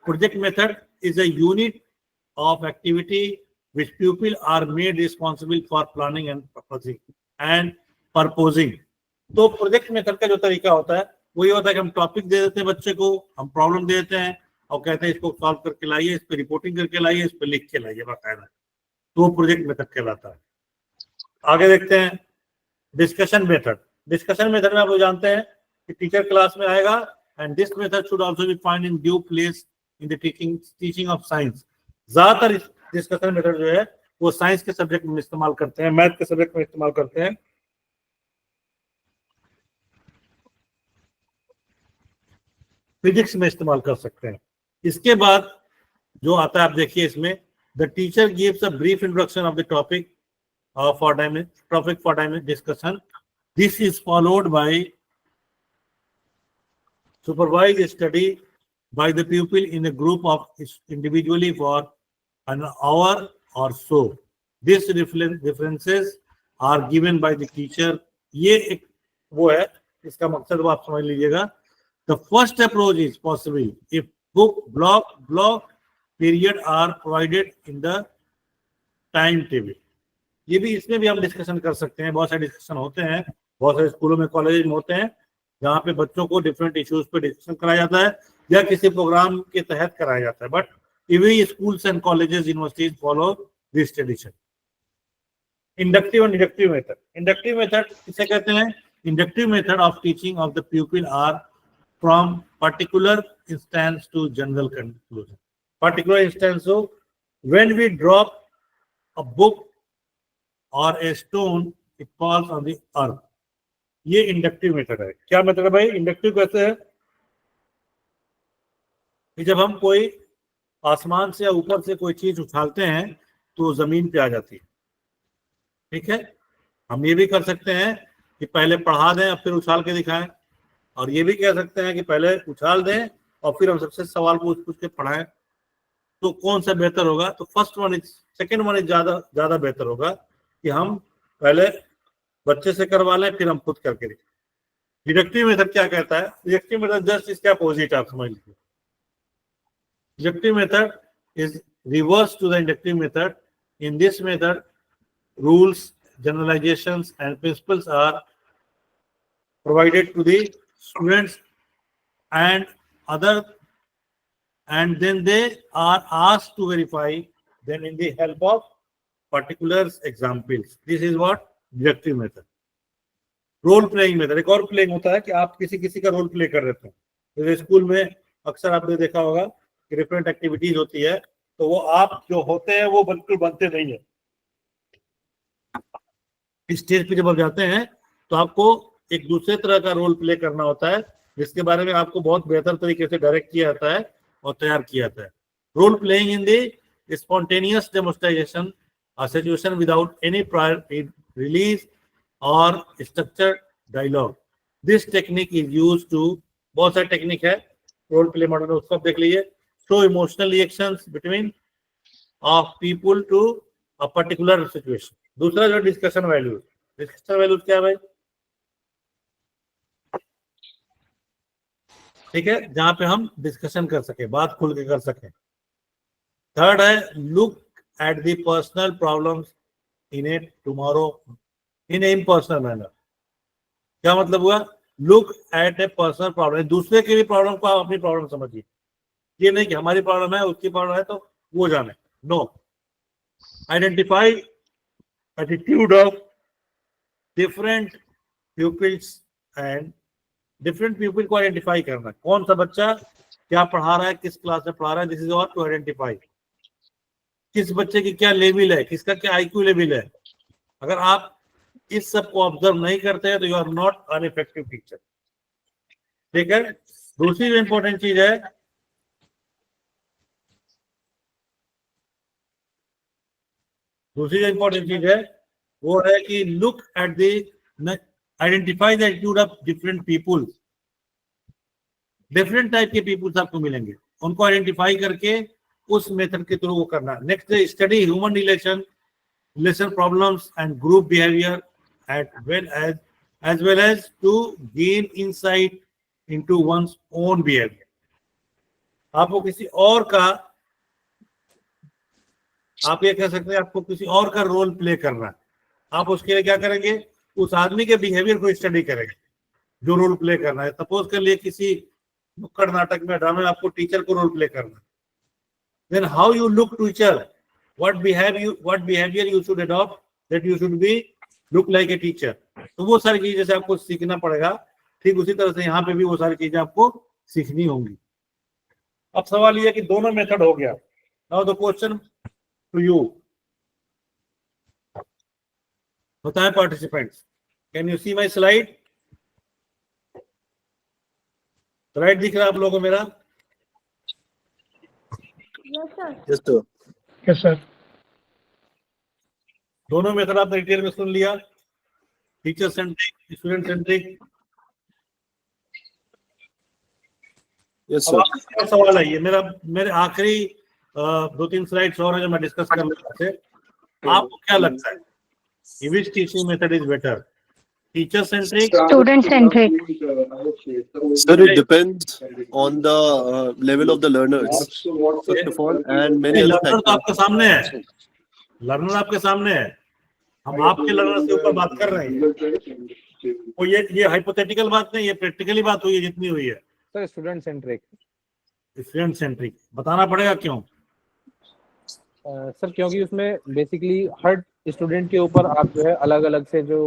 project method is a unit of activity which pupils are made responsible for planning and purposing. तो प्रोजेक्ट मेथड का जो तरीका होता है वो ये होता है कि हम टॉपिक दे देते हैं बच्चे को, हम प्रॉब्लम दे देते हैं और कहते हैं इसको सॉल्व करके लाइए, इस पे रिपोर्टिंग करके लाइए, इस पे लिख के लाइए बाकायदा, तो प्रोजेक्ट मेथड कहलाता है। आगे देखते हैं डिस्कशन मेथड। डिस्कशन मेथड में आप लोग जानते हैं कि टीचर क्लास में आएगा and this method should also be find in due place in the teaching of science. ज्यादातर डिस्कशन मेथड जो है वो साइंस के सब्जेक्ट में इस्तेमाल करते हैं, मैथ के सब्जेक्ट में इस्तेमाल करते हैं, फिजिक्स में इस्तेमाल कर सकते हैं। इसके बाद जो आता है आप देखिए इसमें, the teacher gives a brief introduction of the topic for discussion. This is followed by supervised study by the pupil in a group of individually for an hour or so. This references are given by the teacher. ये एक वो है, इसका मकसद वो आप समझ लीजिएगा। The first approach is possible if book block period are provided in the timetable. ये भी, इसमें भी हम डिस्कशन कर सकते हैं। बहुत सारे डिस्कशन होते हैं, बहुत सारे स्कूलों में कॉलेज में होते हैं जहाँ पे बच्चों को डिफरेंट इश्यूज पे डिस्कशन कराया जाता है या किसी प्रोग्राम के तहत कराया जाता है, but even schools and colleges universities follow this tradition. Inductive and deductive method. Inductive method किसे कहते हैं? Inductive method of teaching of the pupil are from particular instance to general conclusion. Particular instance हो, when we drop a book और a stone it falls on the earth. ये inductive method है। क्या method है भाई? Inductive कैसे है कि जब हम कोई आसमान से या ऊपर से कोई चीज उछालते हैं तो जमीन पे आ जाती है, ठीक है। हम ये भी कर सकते हैं कि पहले पढ़ा दें और फिर उछाल के दिखाएं, और ये भी कह सकते हैं कि पहले उछाल दें और फिर हम सबसे सवाल पूछ के पढ़ाएं। तो कौन सा बेहतर होगा? तो first one is, second one is ज्यादा बेहतर होगा कि हम पहले बच्चे से करवा लें फिर हम खुद करके देखें। डिडक्टिव मेथड क्या कहता है? डिडक्टिव मेथड जस्ट इसके अपोजिट आप समझ लीजिए। Deductive method is reverse to the inductive method. In this method rules, generalisations and principles are provided to the students and other, and then they are asked to verify them in the help of particulars examples. This is what deductive method. Role playing method, एक और playing होता है कि आप किसी का role play कर देते हैं। जैसे स्कूल में अक्सर आपने देखा होगा कि डिफरेंट एक्टिविटीज होती है, तो वो आप जो होते हैं वो बिल्कुल बनते नहीं है। स्टेज पे जब आप जाते हैं तो आपको एक दूसरे तरह का रोल प्ले करना होता है, जिसके बारे में आपको बहुत बेहतर तरीके से डायरेक्ट किया जाता है और तैयार किया जाता है। Role playing in the spontaneous demonstration, a situation without any prior release or structured dialogue. This technique is used to, बहुत सारे टेक्निक है रोल प्ले मॉडल में, उसको आप देख लीजिए। Show emotional reactions between of people to a particular situation. दूसरा जो डिस्कशन वैल्यूज, डिस्कशन वैल्यूज क्या है भाई? ठीक है, जहां पे हम डिस्कशन कर सके, बात खुल के कर सके। थर्ड है look at the personal problems in a tomorrow in an impersonal manner। क्या मतलब हुआ? look at a personal problem, दूसरे की भी प्रॉब्लम को आप अपनी प्रॉब्लम समझिए। ये नहीं कि हमारी प्रॉब्लम है उसकी प्रॉब्लम है तो वो जाने, no. Identify attitude of different pupils and different pupil को आइडेंटिफाई करना, कौन सा बच्चा क्या पढ़ा रहा है, किस क्लास में पढ़ा रहा है। This is what to identify. किस बच्चे की क्या लेवल है, किसका क्या आईक्यू लेवल है। अगर आप इस सब को ऑब्जर्व नहीं करते हैं तो you are not an effective teacher, ठीक है। दूसरी जो इंपॉर्टेंट चीज है, वो है कि look at the, identify the attitude of different people. Different type के पीपुल्स आपको मिलेंगे, उनको आइडेंटिफाई करके उस मेथड के थ्रू वो करना। नेक्स्ट है study human relation problems and group behavior as well as to gain insight into one's own behavior। आपको किसी और का, आप ये कह सकते हैं आपको किसी और का रोल प्ले करना है, आप उसके लिए क्या करेंगे, उस आदमी के बिहेवियर को स्टडी करेंगे जो रोल प्ले करना है। सपोज कर लिए किसी नुक्कड़ नाटक में, ड्रामे में आपको टीचर को रोल प्ले करना है, then how you look to teacher, what behavior you should adopt that you should be look like a teacher। तो वो सारी चीजें से आपको सीखना पड़ेगा। ठीक उसी तरह से यहाँ पे भी वो सारी चीजें आपको सीखनी होंगी। अब सवाल ये है कि दोनों मेथड हो गया। Now the question to you, बताएं participants, can you see my slide? Slide दिख रहा है आप लोगों को मेरा? Yes sir। Yes sir। दोनों मेथड आपने डिटेल में सुन लिया, teacher centric, student centric. Yes अब sir। आपका सवाल है ये, मेरे आखिरी 2-3 स्लाइड्स और है जो मैं डिस्कस कर लूंगा से। आपको क्या लगता है, which teaching method is better, teacher centric, Student centric. Sir, it depends on the level of the learners first of all, and many other learner तो factors। आपके सामने है, लर्नर आपके सामने है, हम आपके लर्नर के ऊपर बात कर रहे हैं। वो ये हाइपोथेटिकल बात नहीं, ये प्रैक्टिकली बात हुई है जितनी हुई है। Sir student centric. Student centric बताना पड़ेगा क्यों? सर क्योंकि उसमें बेसिकली हर स्टूडेंट के ऊपर आप जो है अलग अलग से जो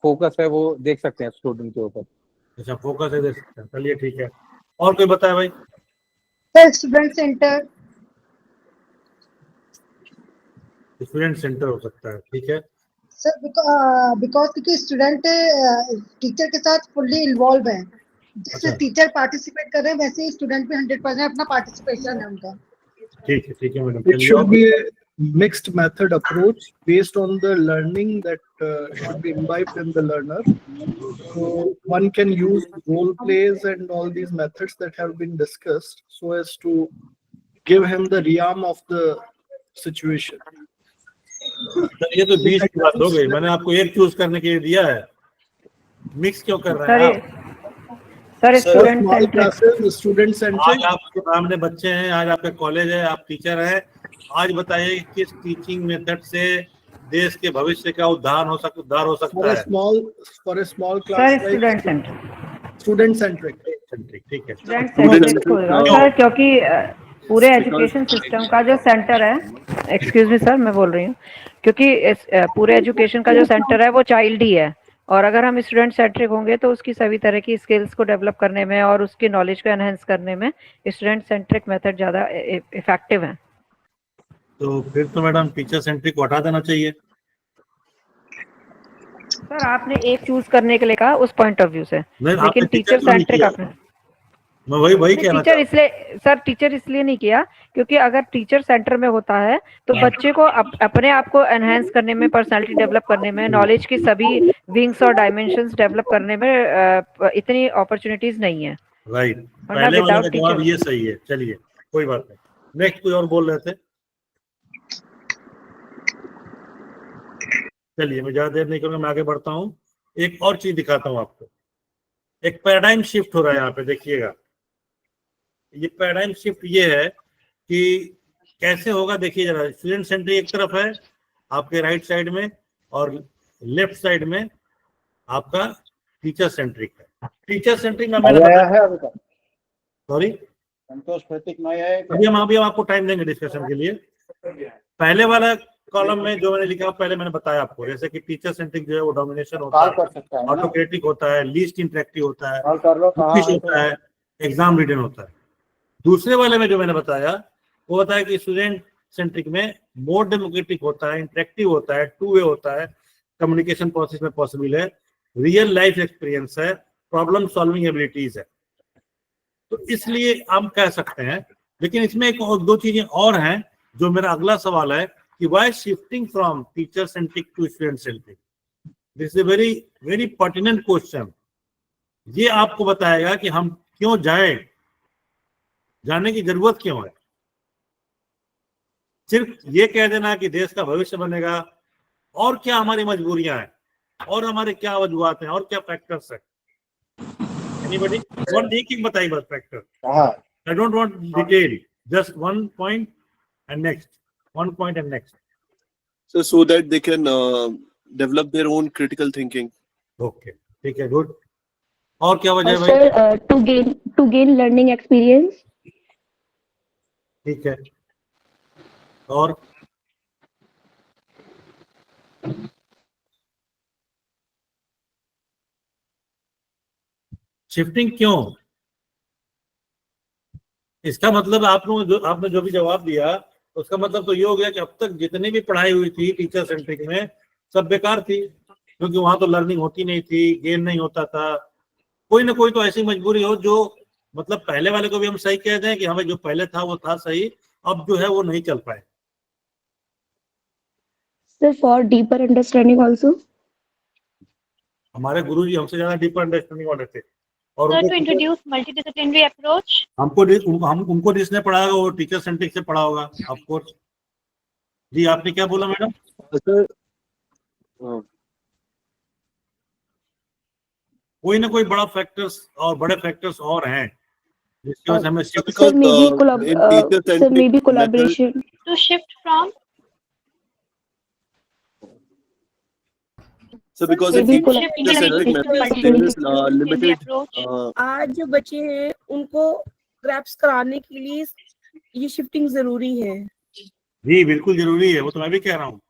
फोकस है वो देख सकते हैं स्टूडेंट के ऊपर। अच्छा, फोकस है, देख सकते हैं, चलिए ठीक है। और कोई बताए भाई? Sir student centre. Student centre हो सकता है, ठीक है सर बिकॉज क्योंकि स्टूडेंट टीचर के साथ फुल्ली इन्वॉल्व है, जैसे अच्छा। टीचर पार्टिसिपेट कर रहे हैं वैसे ही स्टूडेंट भी 100% अपना पार्टिसिपेशन है उनका। ठीक है madam. It should be a mixed method approach based on the learning that should be imbibed in the learner. So one can use role plays and all these methods that have been discussed so as to give him the realm of the situation. ये तो 20 की बात हो गई, मैंने आपको एक choose करने के लिए दिया है, मिक्स क्यों कर रहे हैं आप? Sir So student small centric. classes, student centric. आज आपके सामने बच्चे हैं, आज आपके कॉलेज है, आप टीचर हैं, आज बताइए किस टीचिंग मेथड से देश के भविष्य का उद्धार हो सकता For a है? small class sir like student centric. student centric. ठीक है। स्टूडेंट सेंट्रिक होगा सर, क्योंकि पूरे एजुकेशन सिस्टम का जो सेंटर है, एक्सक्यूज मी सर मैं बोल रही हूँ, क्योंकि पूरे एजुकेशन का जो सेंटर है वो चाइल्ड ही है, और अगर हम स्टूडेंट सेंट्रिक होंगे तो उसकी सभी तरह की स्किल्स को डेवलप करने में और उसकी नॉलेज को एनहेंस करने में स्टूडेंट सेंट्रिक मेथड ज्यादा इफेक्टिव है। तो फिर तो मैडम टीचर सेंट्रिक को हटा देना चाहिए। सर आपने एक चूज करने के लिए कहा उस पॉइंट ऑफ व्यू से, नहीं, आपने लेकिन टीचर को नहीं सेंट्रिक किया। आपने मैं वही कहना टीचर इसलिए सर टीचर इसलिए नहीं किया क्योंकि अगर टीचर सेंटर में होता है तो बच्चे को अपने आप को एनहेंस करने में, पर्सनालिटी डेवलप करने में, नॉलेज की सभी विंग्स और डायमेंशंस डेवलप करने में इतनी अपॉर्चुनिटीज नहीं है। राइट, वरना पहले वाले without का जवाब teacher- ये सही है। चलिए कोई बात नहीं, नेक्स्ट कोई और बोल रहे थे? चलिए मैं ज्यादा देर नहीं करूंगा, मैं आगे बढ़ता हूँ। एक और चीज दिखाता हूँ आपको, एक पैराडाइम शिफ्ट हो रहा है यहाँ पे, देखिएगा। ये पैराडाइम शिफ्ट ये है कि कैसे होगा, देखिए जरा। स्टूडेंट सेंट्रिक एक तरफ है आपके राइट साइड में, और लेफ्ट साइड में आपका टीचर सेंट्रिक है। टीचर सेंट्रिक में मैंने बताया, सॉरी संतोष प्रतीक नहीं है। अभी हम आपको टाइम देंगे डिस्कशन के लिए। पहले वाला कॉलम में जो मैंने लिखा पहले मैंने बताया आपको, जैसे कि टीचर सेंट्रिक जो है वो डोमिनेशन होता है, ऑटोक्रेटिक होता है, लीस्ट इंटरेक्टिव होता है, होता है, एग्जाम रिटन होता है। दूसरे वाले में जो मैंने बताया वो बताया कि स्टूडेंट सेंट्रिक में मोर डेमोक्रेटिक होता है, इंटरेक्टिव होता है, टू वे होता है, कम्युनिकेशन प्रोसेस में पॉसिबल है, रियल लाइफ एक्सपीरियंस है, प्रॉब्लम सॉल्विंग एबिलिटीज है। तो इसलिए हम कह सकते हैं, लेकिन इसमें एक और दो चीजें और हैं जो मेरा अगला सवाल है कि why shifting from teacher centric to student centric. This is very very pertinent question. ये आपको बताएगा कि हम क्यों जाने की जरूरत क्यों है। सिर्फ ये कह देना कि देश का भविष्य बनेगा, और क्या हमारी मजबूरियां हैं, और हमारे क्या वजूहत हैं, और क्या फैक्टर्स है। एनीबॉडी वन एक एक बताइए बस factor. I don't want detail, just one point and next, one point and next. So that they can develop their own critical thinking. Okay, ठीक है, गुड। और क्या वजह है भाई? Sir, to gain learning experience. ठीक है, और शिफ्टिंग क्यों? इसका मतलब आपने जो भी जवाब दिया, उसका मतलब तो ये हो गया कि अब तक जितनी भी पढ़ाई हुई थी टीचर सेंट्रिक में, सब बेकार थी, क्योंकि वहां तो लर्निंग होती नहीं थी, गेन नहीं होता था। कोई ना कोई तो ऐसी मजबूरी हो जो मतलब पहले वाले को भी हम सही कह दें कि हमें जो पहले था वो था सही, अब जो है वो नहीं चल पाए। Sir, for deeper understanding also. हमारे गुरुजी हमसे ज्यादा डीपर अंडरस्टैंडिंग वाले थे, और Sir, to introduce multidisciplinary approach. उनको जिसने पढ़ाया होगा वो टीचर सेंट्रिक से पढ़ा होगा, ऑफ कोर्स। जी आपने क्या बोला मैडम? सर कोई ना कोई बड़ा फैक्टर्स और बड़े फैक्टर्स और हैं जिसकी वजह से हमें Sir, maybe collaboration. To shift from. So because in teacher-centric methods, there is limited. आज जो बच्चे हैं उनको ग्रैप्स कराने के लिए ये शिफ्टिंग जरूरी है। जी बिल्कुल जरूरी है, वो तो मैं भी कह रहा हूँ,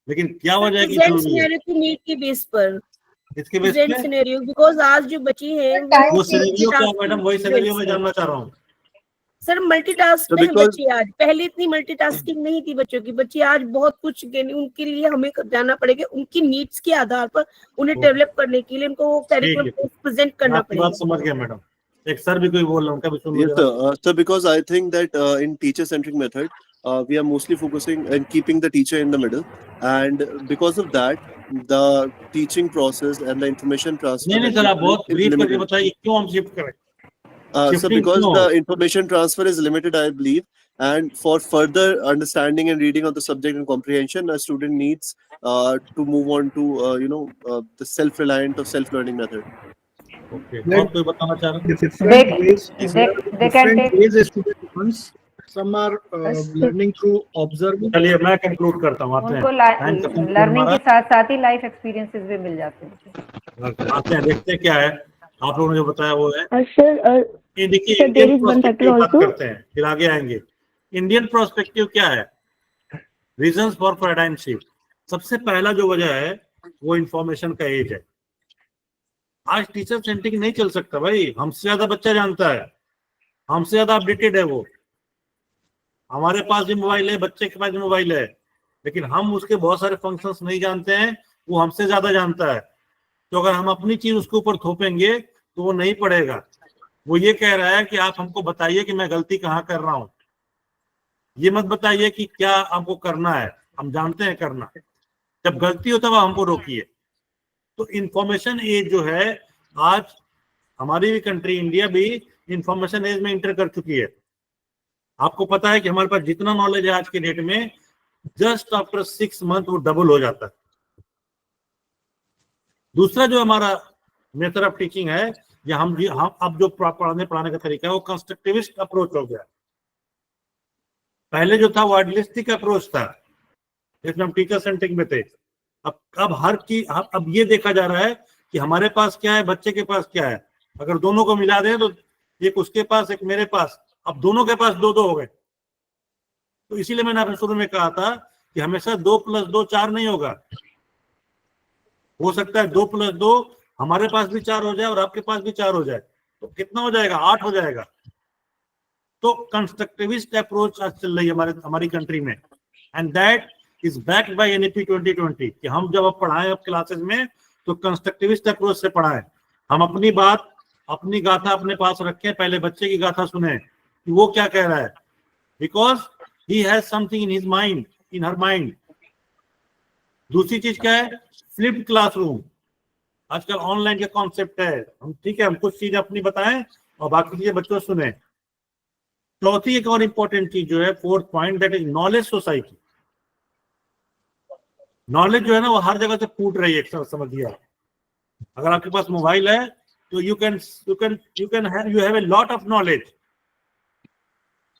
लेकिन क्या वजह है कि जरूरी है? नीड की बेस पर, इसके बेस पे सिनेरियो, बिकॉज आज जो बच्चे हैं वो सिनेरियो क्या मैडम, वही सिनेरियो मैं जानना चाह रहा हूँ। सर मल्टीटास्क है बच्चे आज, पहले इतनी मल्टीटास्किंग नहीं थी बच्चों की, बच्चे आज बहुत कुछ उनके लिए हमें जाना पड़ेगा, उनकी नीड्स के आधार पर उन्हें डेवलप करने के लिए उनको करिकुलम प्रेजेंट करना पड़ेगा। बात समझ गया मैडम। एक सर भी कोई बोल रहा हूँ, उनका भी सुन लीजिए। Yes, sir, because I think that in teacher-centric method, we are mostly focusing and keeping the teacher in the middle, and because of that, the teaching process and the information transfer. नहीं sir, आप बहुत brief करके बताइए क्यों हम shift करें? So because the information transfer is limited, I believe, and for further understanding and reading of the subject and comprehension, a student needs to move on to the self-reliant or self-learning method. Okay. और कोई बताना चाह रहा है? They can take. Some are learning through observing. चलिए मैं conclude करता हूँ, आते उनको हैं लर्निंग के साथ साथ ही लाइफ एक्सपीरियंसेस भी मिल जाते हैं। आते हैं, देखते हैं क्या है आप लोगों ने जो बताया वो है। ये देखिए sir, there Indian is one perspective factor बात also. करते हैं, फिर आगे आएंगे। इंडियन पर्सपेक्टिव क्या है? Reasons for paradigm shift. सबसे पहला जो वजह है वो इंफॉर्मेशन का एज है। आज टीचर सेंट्रिक नहीं चल सकता भाई, हमसे ज्यादा बच्चा जानता है, हमसे ज्यादा अपडेटेड है वो। हमारे पास भी मोबाइल है, बच्चे के पास भी मोबाइल है, लेकिन हम उसके बहुत सारे फंक्शंस नहीं जानते हैं, वो हमसे ज्यादा जानता है। तो अगर हम अपनी चीज उसके ऊपर थोपेंगे तो वो नहीं पढ़ेगा। वो ये कह रहा है कि आप हमको बताइए कि मैं गलती कहाँ कर रहा हूँ, ये मत बताइए कि क्या हमको करना है, हम जानते हैं करना। जब गलती हो तब हमको रोकिए। तो इंफॉर्मेशन एज जो है, आज हमारी भी कंट्री इंडिया भी इंफॉर्मेशन एज में इंटर कर चुकी है। आपको पता है कि हमारे पास जितना नॉलेज है आज के डेट में, जस्ट आफ्टर 6 मंथ वो डबल हो जाता है। दूसरा जो हमारा मेथड ऑफ टीचिंग है, या हम अब जो पढ़ाने का तरीका है वो कंस्ट्रक्टिविस्ट अप्रोच हो गया। पहले जो था वो आइडियलिस्टिक अप्रोच था, जिसमें हम टीचर सेंट्रिक में थे। अब ये देखा जा रहा है कि हमारे पास क्या है, बच्चे के पास क्या है। अगर दोनों को मिला दें तो एक उसके पास एक मेरे पास, अब दोनों के पास 2-2 हो गए। तो इसीलिए मैंने आपने शुरू में कहा था कि हमेशा 2 + 2 4 नहीं होगा। हो सकता है 2 + 2 हमारे पास भी 4 हो जाए और आपके पास भी 4 हो जाए, तो कितना हो जाएगा? 8 हो जाएगा। तो कंस्ट्रक्टिविस्ट अप्रोच आज चल रही है हमारी कंट्री में, and that is backed by NEP 2020 कि हम जब अब पढ़ाएं अब क्लासेस में तो कंस्ट्रक्टिविस्ट अप्रोच से पढ़ाएं। हम अपनी बात, अपनी गाथा अपने पास रखें, पहले बच्चे की गाथा सुने कि वो क्या कह रहा है, because he has something in his mind, in her mind. दूसरी चीज क्या है? Flipped classroom. आजकल ऑनलाइन का कॉन्सेप्ट है, हम ठीक है, हम कुछ चीजें अपनी बताएं और बाकी चीजें बच्चों सुने। चौथी एक और इंपॉर्टेंट चीज जो है, fourth point, that is knowledge society. Knowledge जो है ना वो हर जगह से फूट रही है, समझिए आप। अगर आपके पास मोबाइल है तो you have a lot of knowledge.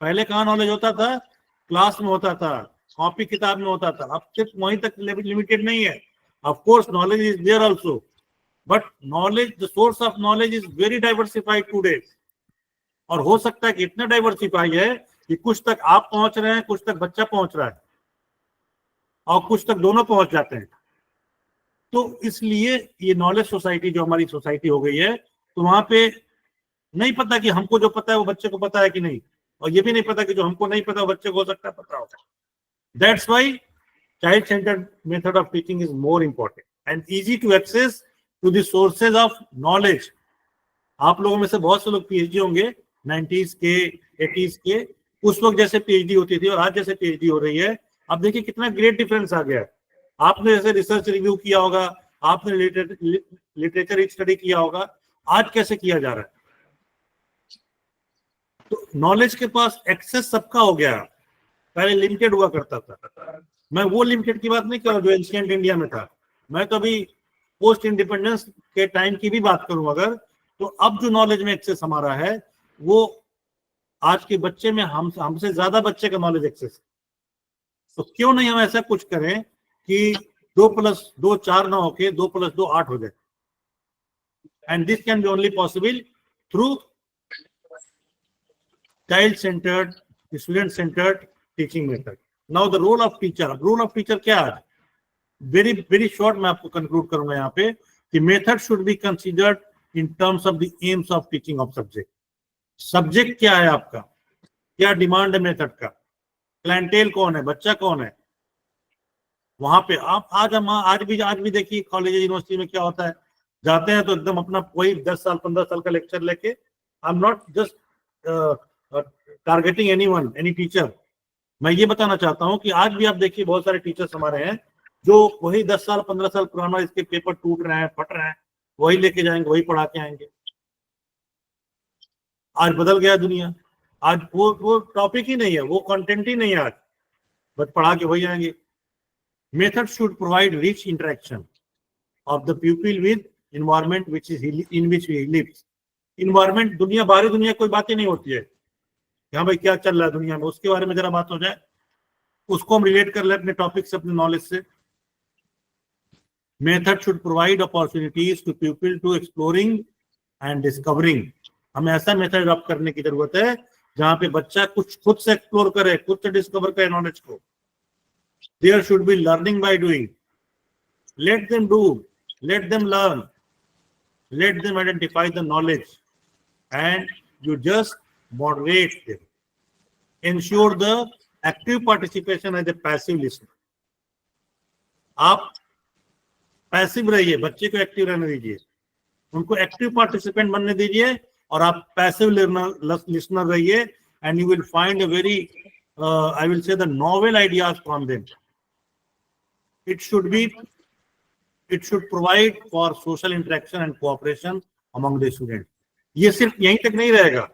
पहले कहाँ नॉलेज होता था? क्लास में होता था, कॉपी किताब में होता था। अब सिर्फ वहीं तक लिमिटेड नहीं है। Of course knowledge is there also, but knowledge, the source of knowledge is very diversified today. और हो सकता है कि इतना डाइवर्सिफाई है कि कुछ तक आप पहुंच रहे हैं, कुछ तक बच्चा पहुंच रहा है, और कुछ तक दोनों पहुंच जाते हैं। तो इसलिए ये नॉलेज सोसाइटी जो हमारी सोसाइटी हो गई है, तो वहां पे नहीं पता कि हमको जो पता है वो बच्चे को पता है कि नहीं, और ये भी नहीं पता कि जो हमको नहीं पता वो बच्चे को हो सकता है पता हो। That's why child centred method of teaching is more important and easy to access to the sources of knowledge. आप लोगों में से बहुत से लोग पीएचडी होंगे 90s के 80s के, उस वक्त जैसे पीएचडी होती थी और आज जैसे पीएचडी हो रही है। अब देखिए कितना ग्रेट डिफरेंस आ गया है। आपने जैसे रिसर्च रिव्यू किया होगा, आपने लिटरेचर स्टडी किया होगा, आज कैसे किया जा रहा है। तो नॉलेज के पास एक्सेस सबका हो गया। पहले लिमिटेड हुआ करता था। मैं वो लिमिटेड की बात नहीं कर रहा जो एंशिएंट इंडिया में था, मैं तो अभी पोस्ट इंडिपेंडेंस के टाइम की भी बात करूं अगर, तो अब जो नॉलेज में एक्सेस हमारा है वो आज के बच्चे में हमसे ज्यादा बच्चे का नॉलेज एक्सेस है। तो क्यों नहीं हम ऐसा कुछ करें कि 2+2 4 ना होके 2+2 8 हो जाए। And this can be only possible through child centred, student centred teaching method. Now the role of teacher. Role of teacher क्या है? वेरी वेरी शॉर्ट मैं आपको कंक्लूड करूंगा यहाँ पे कि method should be considered in terms of the AIIMS of teaching of subject. Subject क्या है आपका, क्या डिमांड है मेथड का, क्लाइंटेल कौन है, बच्चा कौन है, वहां पे आप आज भी देखिए कॉलेज यूनिवर्सिटी में क्या होता है, जाते हैं तो एकदम अपना कोई 10 साल 15 साल का लेक्चर लेके, I am not just targeting anyone, any teacher. मैं ये बताना चाहता हूं कि आज भी आप देखिए बहुत सारे टीचर्स हमारे हैं जो वही 10 साल 15 साल पुराना, इसके पेपर टूट रहे हैं, फट रहे हैं, वही लेके जाएंगे, वही पढ़ा के आएंगे। आज बदल गया दुनिया। आज वो टॉपिक ही नहीं है, वो कंटेंट ही नहीं है आज, बस पढ़ा के वही आएंगे। Method should provide rich interaction of the people with environment which is in which he lives. Environment, दुनिया, बाहरी दुनिया कोई बातें नहीं होती है कि हाँ भाई क्या चल रहा है दुनिया में, उसके बारे में जरा बात हो जाए, उसको हम रिलेट कर ले अपने टॉपिक से, अपने नॉलेज से। Method should provide opportunities to people to exploring and discovering. हमें ऐसा मेथड अडॉप्ट करने की जरूरत है जहां पे बच्चा कुछ खुद से एक्सप्लोर करे, खुद से डिस्कवर करे नॉलेज को। There should be learning by doing. Let them do, let them learn, let them identify the knowledge and you just moderate them. Ensure the active participation as a passive listener. आप passive रहिए, बच्चे को active रहने दीजिए, उनको active participant बनने दीजिए, और आप पैसिव लिसनर रहिए, and you will find a very I will say the novel ideas from them. It should provide for social interaction and cooperation among the students. ये सिर्फ यहीं तक नहीं रहेगा.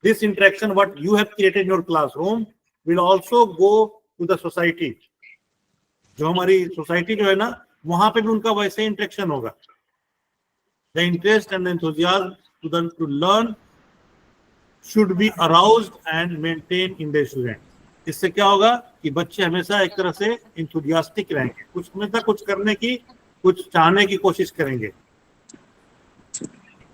This interaction what you have created in your classroom will also go to the society. जो हमारी society जो है ना, वहां पे भी उनका वैसे इंटरेक्शन होगा. The interest and the enthusiasm to learn should be aroused and maintained in the student. इससे क्या होगा कि बच्चे हमेशा एक तरह से इंथुजियास्टिक रहेंगे, कुछ हमेशा कुछ करने की, कुछ चाहने की कोशिश करेंगे.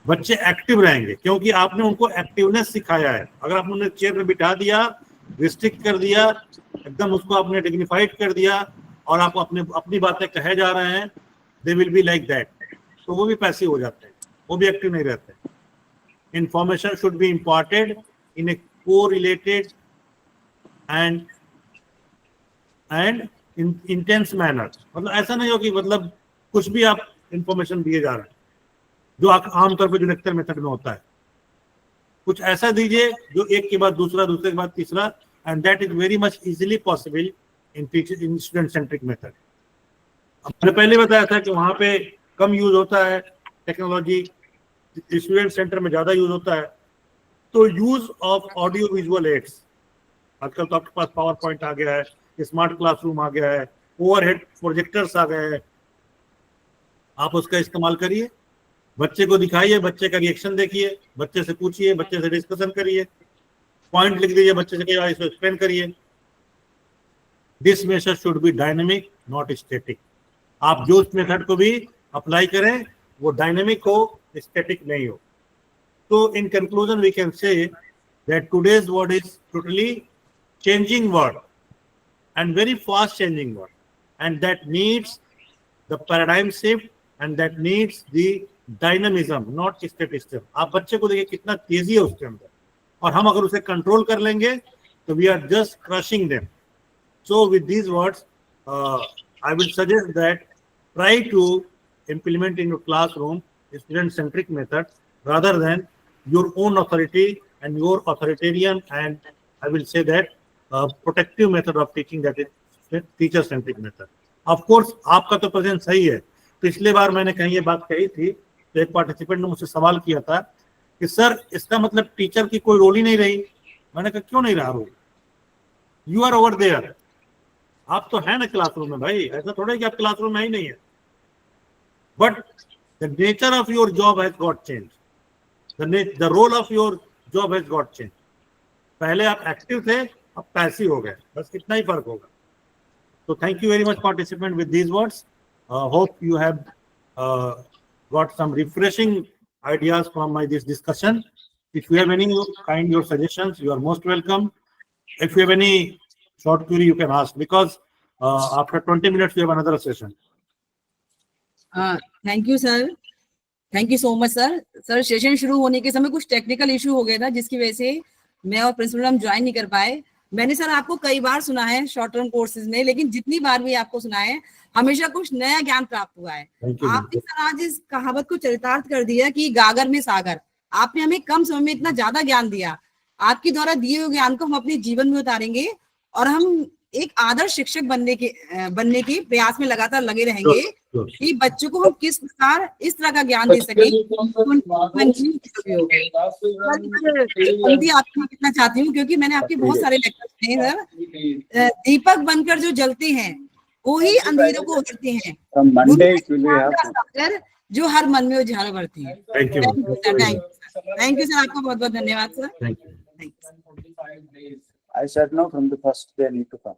बच्चे एक्टिव रहेंगे क्योंकि आपने उनको एक्टिवनेस सिखाया है. अगर आपने उन्हें चेयर में बिठा दिया, रिस्ट्रिक्ट कर दिया, एकदम उसको आपने डिग्निफाइड कर दिया और आप अपनी बातें कहे जा रहे हैं, they will be like that. तो वो भी पैसिव हो जाते हैं, वो भी एक्टिव नहीं रहते. Information should be imparted in A correlated and intense manner. मतलब ऐसा नहीं हो कि मतलब कुछ भी आप इंफॉर्मेशन दिए जा रहे हैं जो आमतौर पर जो लेक्चर मेथड में होता है. कुछ ऐसा दीजिए जो एक के बाद दूसरा, दूसरे के बाद तीसरा, and that is very much easily possible in student centric method. हमने पहले बताया था कि वहां पे कम यूज होता है टेक्नोलॉजी, स्टूडेंट सेंटर में ज्यादा यूज होता है. तो use of audio visual aids, आजकल तो आपके पास पावर पॉइंट आ गया है, स्मार्ट क्लासरूम आ गया है, ओवरहेड प्रोजेक्टर्स आ गए हैं, आप उसका इस्तेमाल करिए, बच्चे को दिखाइए, बच्चे का रिएक्शन देखिए, बच्चे से पूछिए, बच्चे से डिस्कशन करिए, पॉइंट लिख दीजिए, बच्चे से कई बार इसको एक्सप्लेन करिए। This method should be dynamic not static. आप जो उस मेथड को भी अप्लाई करें वो डायनेमिक हो, स्टैटिक नहीं हो। तो in conclusion we can say that today's world is totally changing world and very fast changing world, and that needs the paradigm shift and that needs the dynamism not staticism। आप बच्चे को देखिए कितना तेजी है उसके अंदर, और हम अगर उसे कंट्रोल कर लेंगे तो we are just crushing them। So with these words I will suggest that try to implement in your classroom a student centric method rather than your own authority and your authoritarian and I will say that protective method of teaching, that is teacher centric method। of course आपका तो present सही है। पिछले बार मैंने कहीं ये बात कही थी तो एक पार्टिसिपेंट ने मुझसे सवाल किया था कि सर इसका मतलब टीचर की कोई रोल ही नहीं रही। मैंने कहा क्यों नहीं रहा role, you are over there, आप तो है ना क्लासरूम में भाई, ऐसा थोड़ा कि आप क्लासरूम में ही नहीं है। But the nature of your job has got change, the role of your job has got change. पहले आप एक्टिव थे, अब पैसिव हो गए, बस इतना ही फर्क होगा। तो thank you very much participant with these words. Hope you have got some refreshing ideas from my this discussion। if you have any kind your suggestions you are most welcome। if you have any short query you can ask because after 20 minutes we have another session। Thank you sir, thank you so much sir. Sir session शुरू होने के समय कुछ technical issue हो गया था जिसकी वजह से मैं और प्रिंसिपल हम ज्वाइन नहीं कर पाए। मैंने सर आपको कई बार सुना है शॉर्ट टर्म कोर्सेज में, लेकिन जितनी बार भी आपको सुना है हमेशा कुछ नया ज्ञान प्राप्त हुआ है। आपने सर आज इस कहावत को चरितार्थ कर दिया कि गागर में सागर। आपने हमें कम समय में इतना ज्यादा ज्ञान दिया। आपके द्वारा दिए हुए ज्ञान को हम अपने जीवन में उतारेंगे और हम एक आदर्श शिक्षक बनने के प्रयास में लगातार लगे रहेंगे कि बच्चों को हम किस प्रकार इस तरह का ज्ञान दे सके। आपको कितना चाहती हूँ क्योंकि मैंने आपके बहुत सारे लेक्चर सुने सर। दीपक बनकर जो जलते हैं वो ही अंधेरों को उगलते हैं, जो हर मन में उजाला भरती है। थैंक यू सर, आपका बहुत बहुत धन्यवाद sir. I said no from the first they need to come.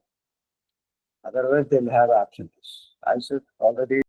Otherwise they'll have absences। I said already